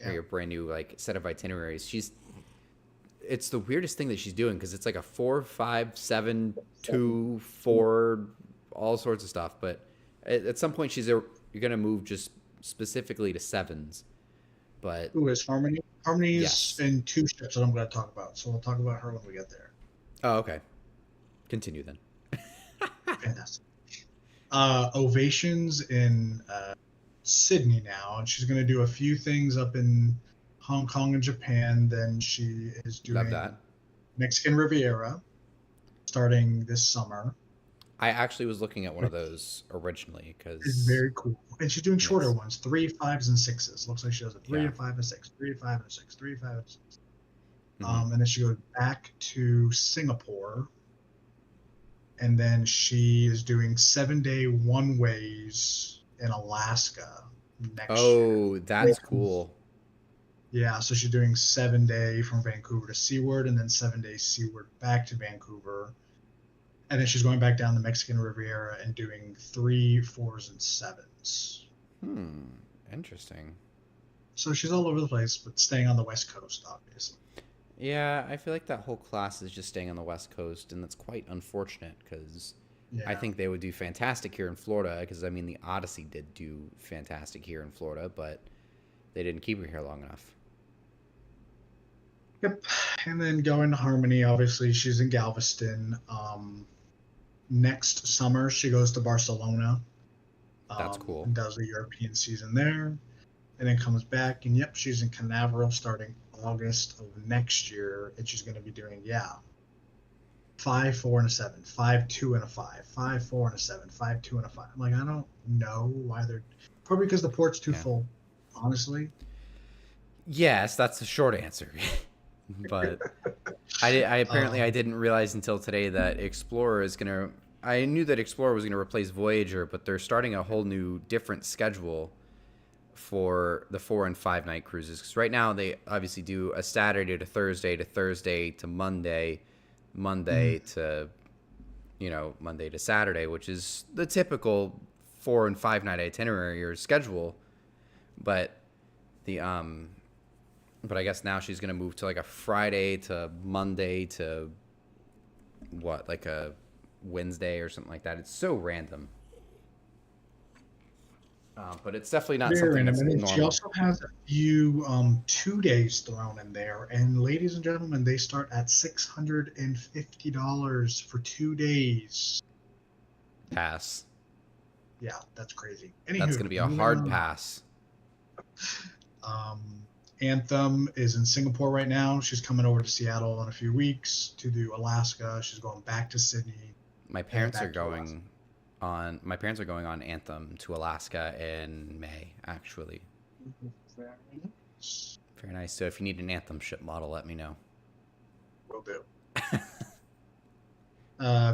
Or a brand new set of itineraries. It's the weirdest thing that she's doing because it's like a 4, 5, 7, 2, 4 all sorts of stuff. But at some point, you're going to move just specifically to sevens. But who is Harmony? Harmony is yes. in 2 ships that I'm going to talk about, so we'll talk about her when we get there. Oh, okay. Continue then. Fantastic. Ovation's in Sydney now, and she's going to do a few things up in Hong Kong and Japan. Then she is doing Love that. Mexican Riviera starting this summer. I actually was looking at one of those originally because it's very cool, and she's doing shorter ones, 3, 5s, and 6s. Looks like she does a 3, 5, and 6, 3, 5, and 6, 3, 5, and 6. And then she goes back to Singapore, and then she is doing 7-day one-ways in Alaska next year. Oh, that's cool. Yeah, so she's doing 7-day from Vancouver to Seaward, and then 7 days Seaward back to Vancouver. And then she's going back down the Mexican Riviera and doing 3, 4s, and 7s. Interesting. So she's all over the place, but staying on the West Coast, obviously. Yeah, I feel like that whole class is just staying on the West Coast, and that's quite unfortunate because I think they would do fantastic here in Florida because, I mean, the Odyssey did do fantastic here in Florida, but they didn't keep her here long enough. Yep. And then going to Harmony, obviously, she's in Galveston. Next summer, she goes to Barcelona. That's cool. And does the European season there. And then comes back, and yep, she's in Canaveral starting August of next year, and she's going to be doing 5, 4, and a 7, 5, 2, and a 5, 5, 4, and a 7, 5, 2, and a 5. I'm like, I don't know why they're probably because the port's too full, honestly. Yes, that's the short answer. But I apparently I didn't realize until today that Explorer is gonna. I knew that Explorer was gonna replace Voyager, but they're starting a whole new different schedule for the 4 and 5 night cruises. Because right now they obviously do a Saturday to Thursday to Monday, to Monday to Saturday, which is the typical 4 and 5 night itinerary or schedule. But but I guess now she's going to move to like a Friday to Monday to like a Wednesday or something like that. It's so random. But it's definitely not something that's normal. She also has a few 2 days thrown in there. And ladies and gentlemen, they start at $650 for 2 days. Pass. Yeah, that's crazy. Anywho, that's going to be a hard pass. Anthem is in Singapore right now. She's coming over to Seattle in a few weeks to do Alaska. She's going back to Sydney. My parents are going on Anthem to Alaska in May, actually. Very nice. So if you need an Anthem ship model, let me know. Will do.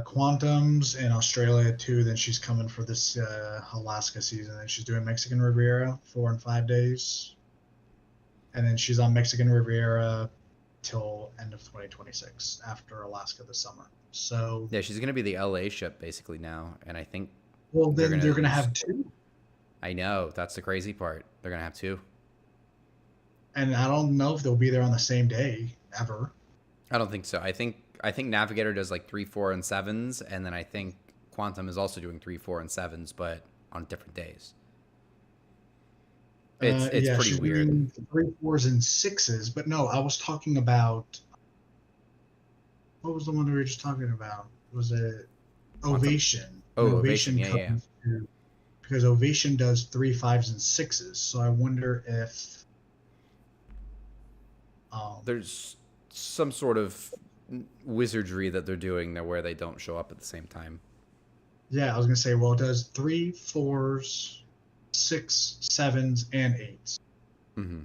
Quantum's in Australia too. Then she's coming for this Alaska season, and she's doing Mexican Riviera 4 and 5 days. And then she's on Mexican Riviera till end of 2026 after Alaska this summer. So yeah, she's going to be the LA ship basically now, and I think they're going to have 2. I know, that's the crazy part. They're going to have 2. And I don't know if they'll be there on the same day ever. I don't think so. I think Navigator does like 3, 4, and 7s, and then I think Quantum is also doing 3, 4, and 7s, but on different days. It's pretty weird. 3, 4s, and 6s, but no, I was talking about. What was the one we were just talking about? Was it Ovation? Ovation, yeah. Because Ovation does 3, 5s, and 6s, so I wonder if there's some sort of wizardry that they're doing there where they don't show up at the same time. Yeah, I was gonna say, well, it does 3, 4s. 6, 7s, and 8s. Mm-hmm.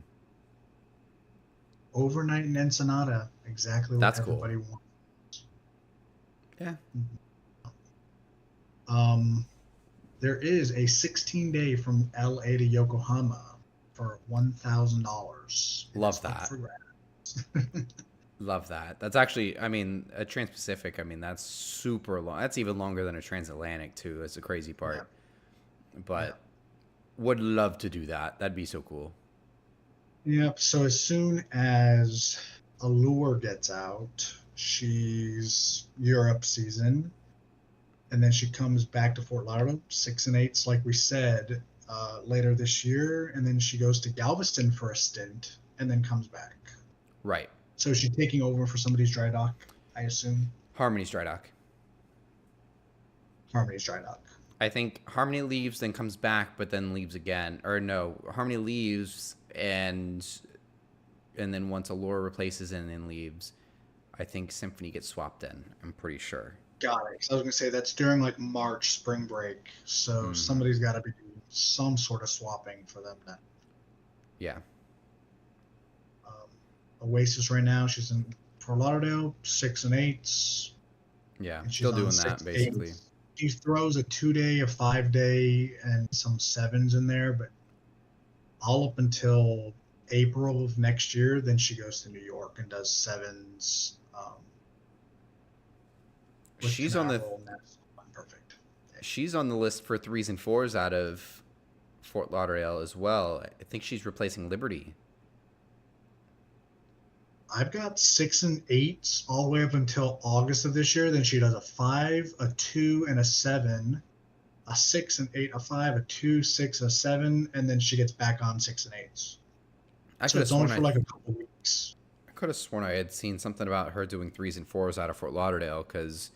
Overnight in Ensenada, exactly what everybody wants. Yeah. There is a 16-day from LA to Yokohama for $1,000. Love that. Love that. That's actually, I mean, a Trans-Pacific, I mean, that's super long. That's even longer than a Transatlantic, too. That's the crazy part. Yeah. But would love to do that. That'd be so cool. Yep. So as soon as Allure gets out, she's Europe season. and then she comes back to Fort Lauderdale, 6 and 8s, like we said, later this year, and then she goes to Galveston for a stint, and then comes back. Right. So she's taking over for somebody's Drydock, I assume. Harmony's Drydock. Harmony's Drydock. I think Harmony leaves, then comes back, but then leaves again. Or no, Harmony leaves, and then once Allure replaces and then leaves, I think Symphony gets swapped in. I'm pretty sure. Got it. So I was going to say that's during like March, spring break. So somebody's got to be doing some sort of swapping for them then. Yeah. Oasis right now, she's in Fort Lauderdale, 6 and 8s. Yeah, and still doing that basically. 8s. She throws a 2-day, a 5-day, and some 7s in there, but all up until April of next year. Then she goes to New York and does 7s. She's on the perfect. She's on the list for 3s and 4s out of Fort Lauderdale as well. I think she's replacing Liberty. I've got 6 and 8s all the way up until August of this year. Then she does a 5, a 2, and a 7, a 6 and 8, a 5, a 2, 6, a 7, and then she gets back on 6 and 8s. So it's only for like a couple weeks. I could have sworn I had seen something about her doing 3s and 4s out of Fort Lauderdale, because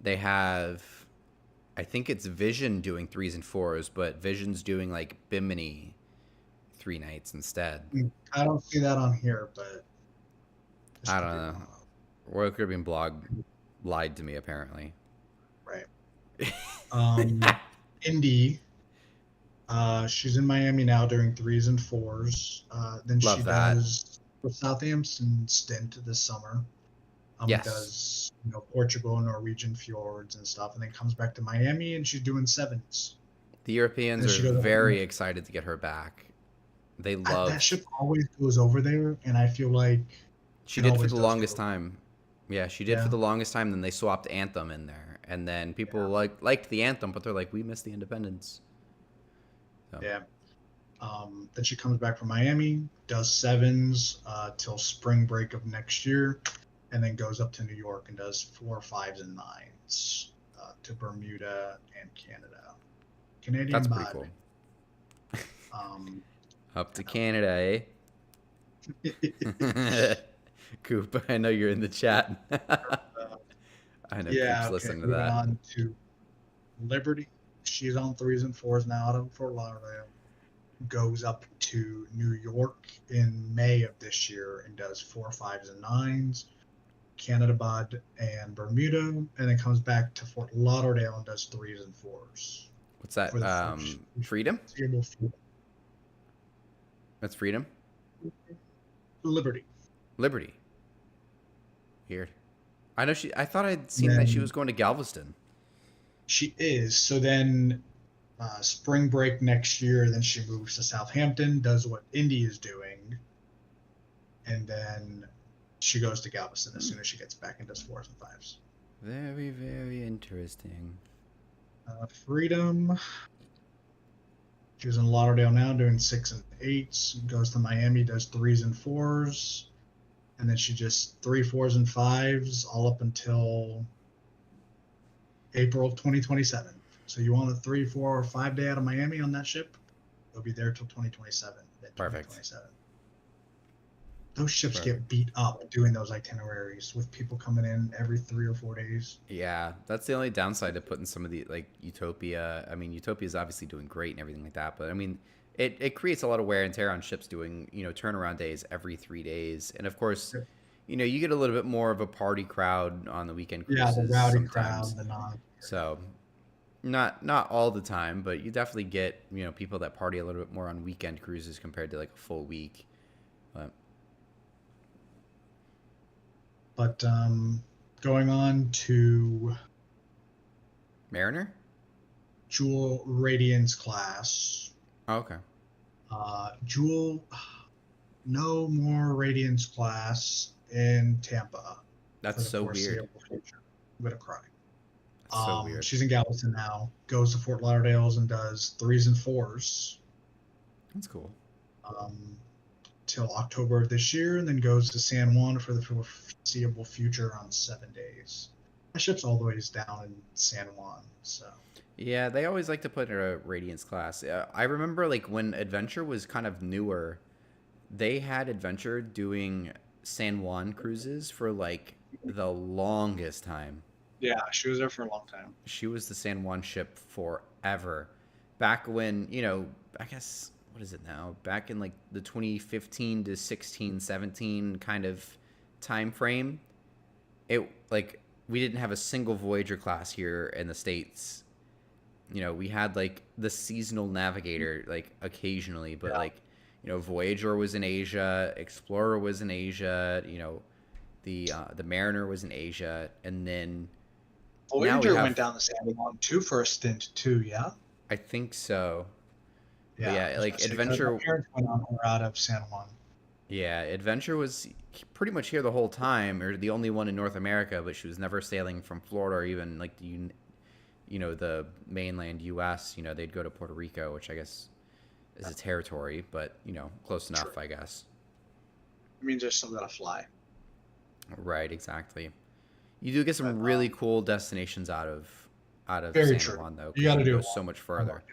they have, I think it's Vision doing 3s and 4s, but Vision's doing like Bimini 3 nights instead. I don't see that on here, but I don't know. Royal Caribbean blog lied to me, apparently. Right. Indy, she's in Miami now doing 3s and 4s. Then Love she that. does the Southampton stint this summer. Yes. Does Portugal, Norwegian fjords and stuff, and then comes back to Miami and she's doing 7s. The Europeans are very excited to get her back. They love that ship. Always goes over there, and I feel like she did for the longest time. Yeah, she did for the longest time. Then they swapped Anthem in there, and then people liked the Anthem, but they're like, we miss the Independence. So. Yeah. Then she comes back from Miami, does 7s till spring break of next year, and then goes up to New York and does 4, 5s, and 9s to Bermuda and Canada. Canadian. That's pretty cool. Up to Canada, eh? Coop, I know you're in the chat. I know Coop's listening to that. On to Liberty. She's on 3s and 4s now out of Fort Lauderdale. Goes up to New York in May of this year and does 4, 5s, and 9s. Canada Bud and Bermuda, and then comes back to Fort Lauderdale and does 3s and 4s. What's that? Freedom? That's Freedom? Liberty. Weird. I thought I'd seen that she was going to Galveston. She is. So then spring break next year, then she moves to Southampton, does what Indy is doing, and then she goes to Galveston as soon as she gets back and does 4s and 5s. Very, very interesting. Freedom. She's in Lauderdale now doing 6 and 8s. Goes to Miami, does 3s and 4s. And then she just 3, 4s, and 5s all up until April of 2027. So you want a 3, 4, or 5 day out of Miami on that ship? They'll be there till 2027. Perfect. 2027. Those ships get beat up doing those itineraries with people coming in every 3 or 4 days. Yeah, that's the only downside to putting some of the, like, Utopia. I mean, Utopia is obviously doing great and everything like that, but I mean, it creates a lot of wear and tear on ships doing, turnaround days every 3 days. And of course, you get a little bit more of a party crowd on the weekend cruises. Yeah, the rowdy sometimes. crowd. So not all the time, but you definitely get, people that party a little bit more on weekend cruises compared to like a full week. But going on to Mariner? Jewel Radiance class. Oh, okay. Jewel, no more Radiance class in Tampa. That's so weird. I'm gonna cry. That's so weird. She's in Galveston now. Goes to Fort Lauderdale's and does 3s and 4s. That's cool. Till October of this year, and then goes to San Juan for the foreseeable future on 7 days. ship's all the ways down in San Juan, so. Yeah, they always like to put a Radiance class. I remember like when Adventure was kind of newer, they had Adventure doing San Juan cruises for like the longest time. Yeah, she was there for a long time. She was the San Juan ship forever. Back when, you know, I guess, what is it now? Back in like the 2015 to 16, 17 kind of time frame, it like we didn't have a single Voyager class here in the States. You know, we had like the seasonal navigator like occasionally, but like, you know, Voyager was in Asia, Explorer was in Asia, you know, the Mariner was in Asia, and then Voyager went down the San Juan too for a stint too, yeah? I think so. Yeah, yeah, like Adventure. My parents went on or out of San Juan. Yeah, Adventure was pretty much here the whole time, or the only one in North America, but she was never sailing from Florida or even like you know, the mainland U.S. You know, they'd go to Puerto Rico, which I guess is a territory, but you know, close enough, I guess. It means they're still gotta fly. Right, exactly. You do get some really cool destinations out of San Juan, though. You gotta do it so much further.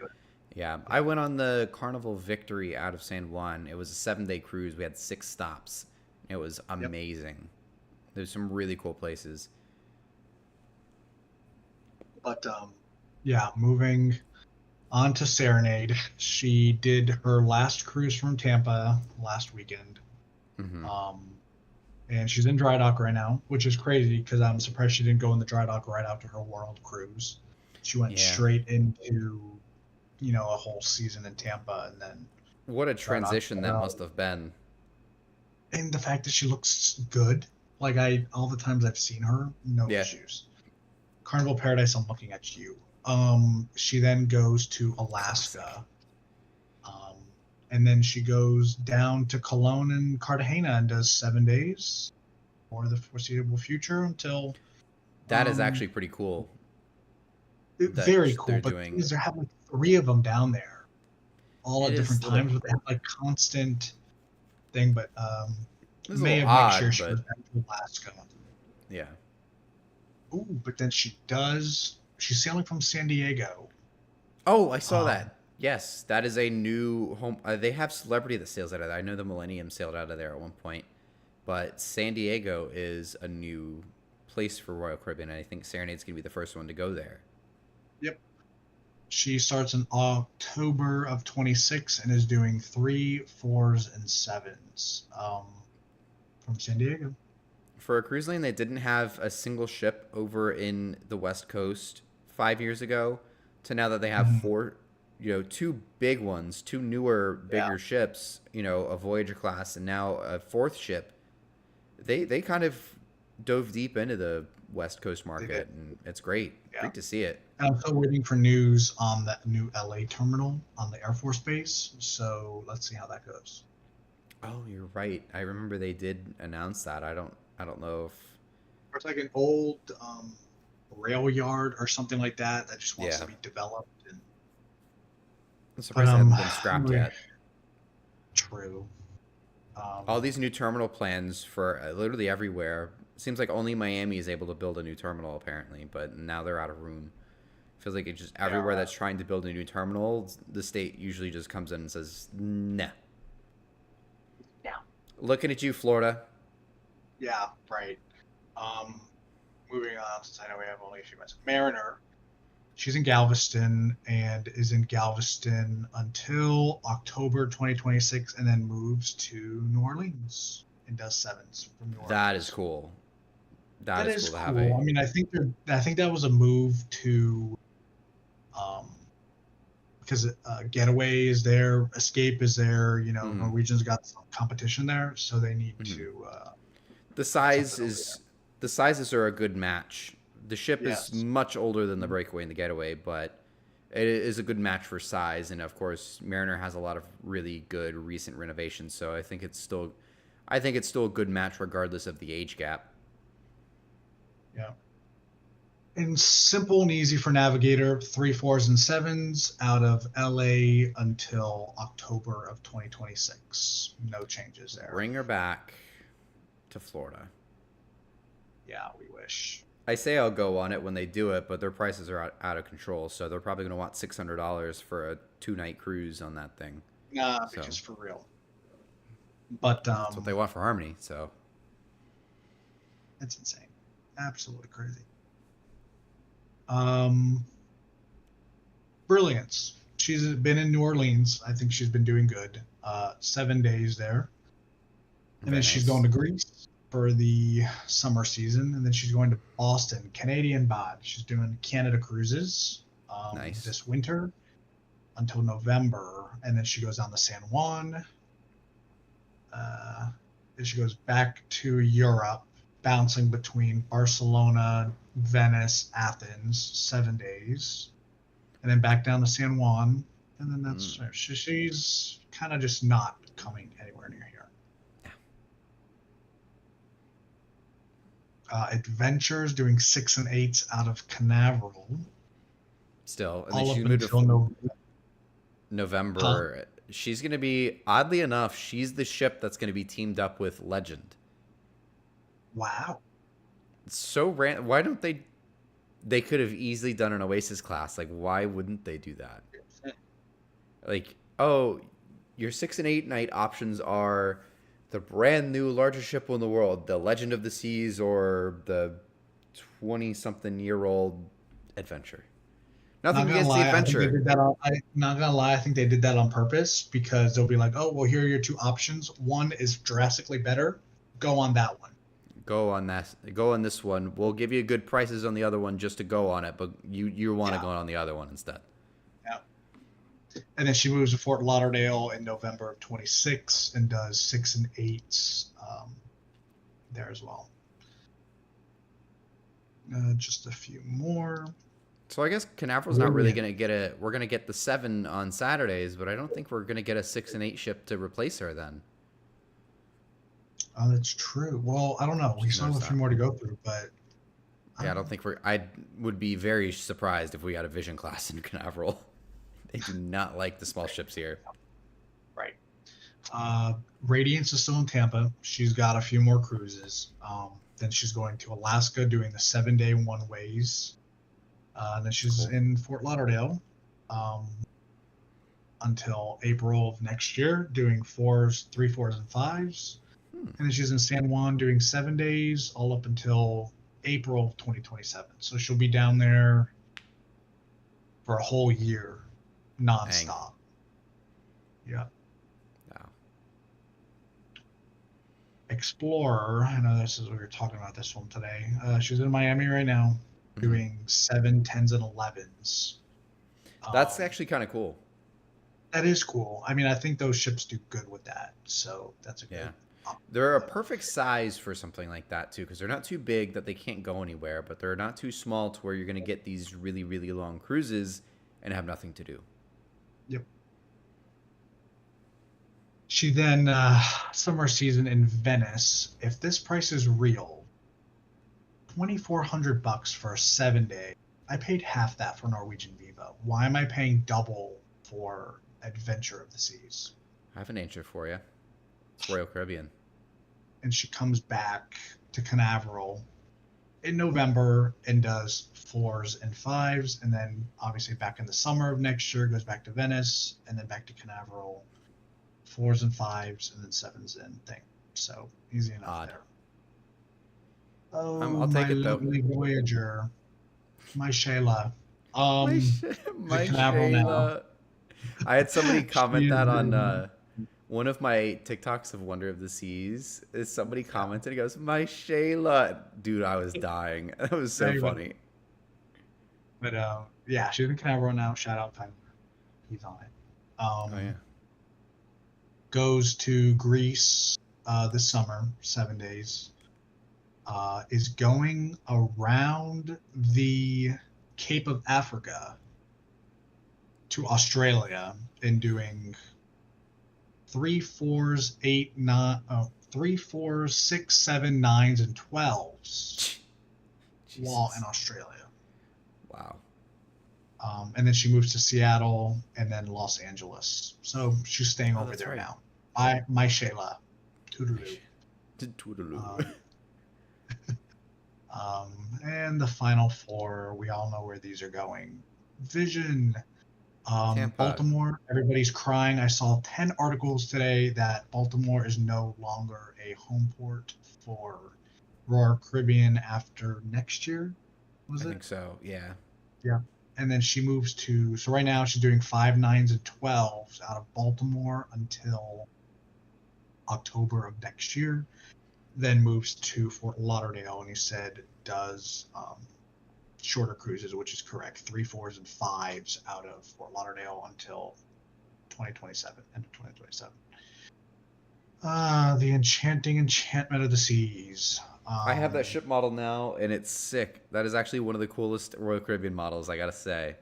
Yeah, I went on the Carnival Victory out of San Juan. It was a 7-day cruise. We had 6 stops. It was amazing. There's some really cool places. But yeah, moving on to Serenade. She did her last cruise from Tampa last weekend. Mm-hmm. And she's in Drydock right now, which is crazy because I'm surprised she didn't go in the Drydock right after her world cruise. She went straight into, you know, a whole season in Tampa, and then what a transition that must have been. And the fact that she looks good, like all the times I've seen her, no issues. Carnival Paradise, I'm looking at you. She then goes to Alaska, and then she goes down to Cologne and Cartagena and does 7 days for the foreseeable future until. That is actually pretty cool. Very cool, but they have like 3 of them down there, all at different times. But they have like constant thing. But May of next year she goes back to Alaska. Yeah. Ooh, but then she's sailing from San Diego. Oh, I saw that. Yes, that is a new home. They have Celebrity that sails out of there. I know the Millennium sailed out of there at one point, but San Diego is a new place for Royal Caribbean, and I think Serenade's gonna be the first one to go there. Yep. She starts in October of 26 and is doing 3, 4s, and 7s from San Diego. For a cruise line that didn't have a single ship over in the West Coast 5 years ago, to now that they have 4, you know, 2 big ones, 2 newer, bigger ships, you know, a Voyager class, and now a 4th ship, they kind of dove deep into the West Coast market, and it's great. Yeah. Great to see it. And I'm still waiting for news on that new LA terminal on the Air Force Base, so let's see how that goes. Oh, you're right. I remember they did announce that. I don't know if it's like an old rail yard or something like that just wants to be developed. And I'm surprised it hasn't been scrapped yet. True. All these new terminal plans for literally everywhere. Seems like only Miami is able to build a new terminal apparently, but now they're out of room. Feels like it's just everywhere that's trying to build a new terminal, the state usually just comes in and says, nah. Yeah. Looking at you, Florida. Yeah, right. Moving on, since I know we have only a few minutes. Mariner. She's in Galveston and is in Galveston until October 2026 and then moves to New Orleans and does 7s from New Orleans. That is cool. That is cool to have. I mean, I think that was a move to because Getaway is there, Escape is there, you know, Norwegian's got some competition there, so they need to the sizes are a good match. The ship is much older than the Breakaway and the Getaway, but it is a good match for size. And of course, Mariner has a lot of really good recent renovations, so I think it's still a good match regardless of the age gap. Yeah. And simple and easy for Navigator, 3, 4s, and 7s out of LA until October of 2026. No changes there. Bring her back to Florida. Yeah, we wish. I say I'll go on it when they do it, but their prices are out of control. So they're probably going to want $600 for a 2-night cruise on that thing. Nah, So because for real. But that's what they want for Harmony. So that's insane, absolutely crazy. Brilliance. She's been in New Orleans. I think she's been doing good. 7 days there, and then she's going to Greece for the summer season, and then she's going to Boston, Canadian bod. She's doing Canada cruises this winter until November, and then she goes on the San Juan. Then she goes back to Europe, bouncing between Barcelona, Venice, Athens, 7 days, and then back down to San Juan, and then that's she's kind of just not coming anywhere near here. Adventures doing 6 and 8s out of Canaveral. Still, and all then she's up until November. Huh? She's going to be, oddly enough, she's the ship that's going to be teamed up with Legend. Wow. It's so random. Why don't they could have easily done an Oasis class. Like, why wouldn't they do that? Like, oh, your 6 and 8 night options are the brand new largest ship in the world, the Legend of the Seas, or the 20-something-year-old Adventure. Nothing against the Adventure. Not gonna lie, I think they did that on purpose because they'll be like, oh, well, here are your 2 options. One is drastically better. Go on that one. Go on this one. We'll give you good prices on the other one just to go on it, but you want to go on the other one instead. Yeah. And then she moves to Fort Lauderdale in November of 26 and does 6 and 8s there as well. Just a few more. So I guess Canaveral's not really going to get we're going to get the 7 on Saturdays, but I don't think we're going to get a 6 and 8 ship to replace her then. Oh, that's true. Well, I don't know. We still have a few more to go through, but I don't think I would be very surprised if we got a Vision class in Canaveral. They do not like the small ships here. Right. Radiance is still in Tampa. She's got a few more cruises. Then she's going to Alaska doing the 7-day one-ways. And then she's in Fort Lauderdale until April of next year doing 4s, 3, 4s, and 5s. And then she's in San Juan doing 7 days all up until April of 2027. So she'll be down there for a whole year, nonstop. Yeah. Wow. Explorer. I know we were talking about this one today. She's in Miami right now doing 7, 10s, and 11s. That's actually kind of cool. That is cool. I mean, I think those ships do good with that. So that's a good. Yeah. They're a perfect size for something like that, too, because they're not too big that they can't go anywhere, but they're not too small to where you're going to get these really, really long cruises and have nothing to do. Yep. She then, summer season in Venice, if this price is real, $2,400 for a 7-day. I paid half that for Norwegian Viva. Why am I paying double for Adventure of the Seas? I have an answer for you. It's Royal Caribbean. And she comes back to Canaveral in November and does 4s and 5s, and then obviously back in the summer of next year goes back to Venice, and then back to Canaveral, 4s and 5s, and then 7s and thing. So easy enough there. Oh, I'll take it though. Lovely Voyager, my Shayla. My Shayla. Now. I had somebody comment that on one of my TikToks of Wonder of the Seas. Somebody commented, he goes, "My Shayla." Dude, I was dying. That was so funny. But yeah, she's in Canaveral now. Shout out Tyler. He's on it. Oh yeah. Goes to Greece this summer, 7 days. Is going around the Cape of Africa to Australia and doing 3, 4s, 8, 9, 3, 4s, 6, 7, 9s, and 12s while in Australia. Wow. And then she moves to Seattle and then Los Angeles. So she's staying over there now. My Shayla. Toodaloo. Toodaloo. And the final four, we all know where these are going. Vision. Tampa. Baltimore, everybody's crying. I saw 10 articles today that Baltimore is no longer a home port for Royal Caribbean after next year. I think so, yeah. Yeah. And then she moves to, so right now she's doing 5 9s and 12s out of Baltimore until October of next year. Then moves to Fort Lauderdale, and he said does shorter cruises, which is correct. 3 4s and 5s out of Fort Lauderdale until 2027, end of 2027. The Enchanting Enchantment of the Seas. I have that ship model now, and it's sick. That is actually one of the coolest Royal Caribbean models, I gotta say.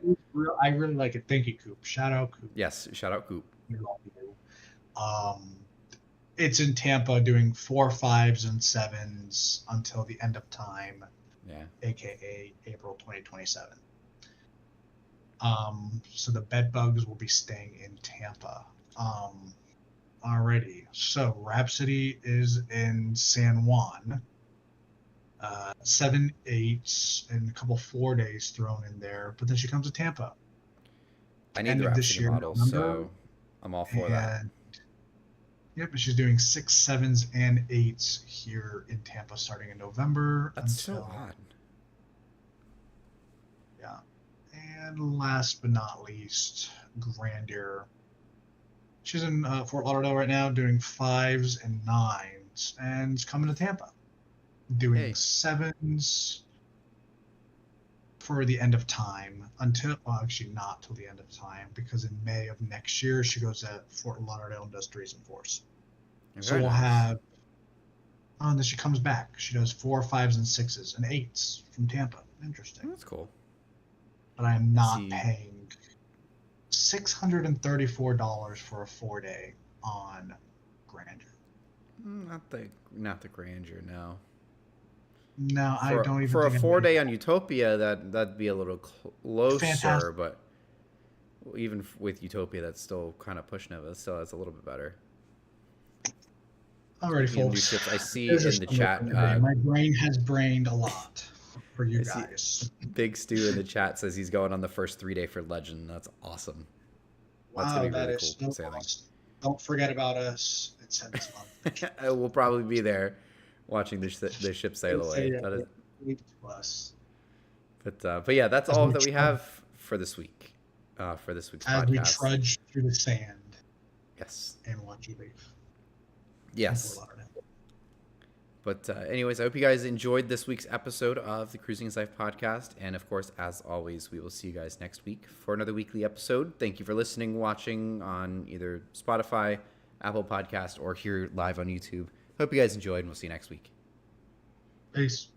I really like it. Thank you, Coop. Shout out, Coop. Yes, shout out, Coop. It's in Tampa doing 4 5s and 7s until the end of time. Yeah. AKA April 2027. So the bed bugs will be staying in Tampa. Already. So Rhapsody is in San Juan. 7 8s and a couple 4 days thrown in there, but then she comes to Tampa. I need the Rhapsody model, so I'm all for that. Yep, but she's doing 6 7s and 8s here in Tampa starting in November. That's so odd. Yeah. And last but not least, Grandeur. She's in Fort Lauderdale right now doing 5s and 9s and it's coming to Tampa. Doing 7s for the end of time until, well, actually not till the end of time, because in May of next year she goes at Fort Lauderdale and does 3s and 4s. So we'll have, and then she comes back. She does 4 5s and 6s and 8s from Tampa. Interesting. That's cool. But I am not paying $634 for a 4-day on Grandeur. Not the Grandeur, no. No, I don't even. For a 4-day on Utopia, that'd be a little closer, fantastic. But even with Utopia, that's still kind of pushing it. Still, that's a little bit better. Alrighty, folks. I see in the chat. My brain has brained a lot for you guys. Big Stu in the chat says he's going on the first 3-day for Legend. That's awesome. That's wow, gonna be that really is cool so awesome. Don't forget about us at 7 months. I will probably be there watching the ship sail away. That is. But yeah, that's all that we have for this week. For this week's podcast. As we trudge through the sand. Yes. And watch you leave. Yes. But anyways, I hope you guys enjoyed this week's episode of the Cruising is Life podcast. And of course, as always, we will see you guys next week for another weekly episode. Thank you for listening, watching on either Spotify, Apple Podcast, or here live on YouTube. Hope you guys enjoyed, and we'll see you next week. Peace.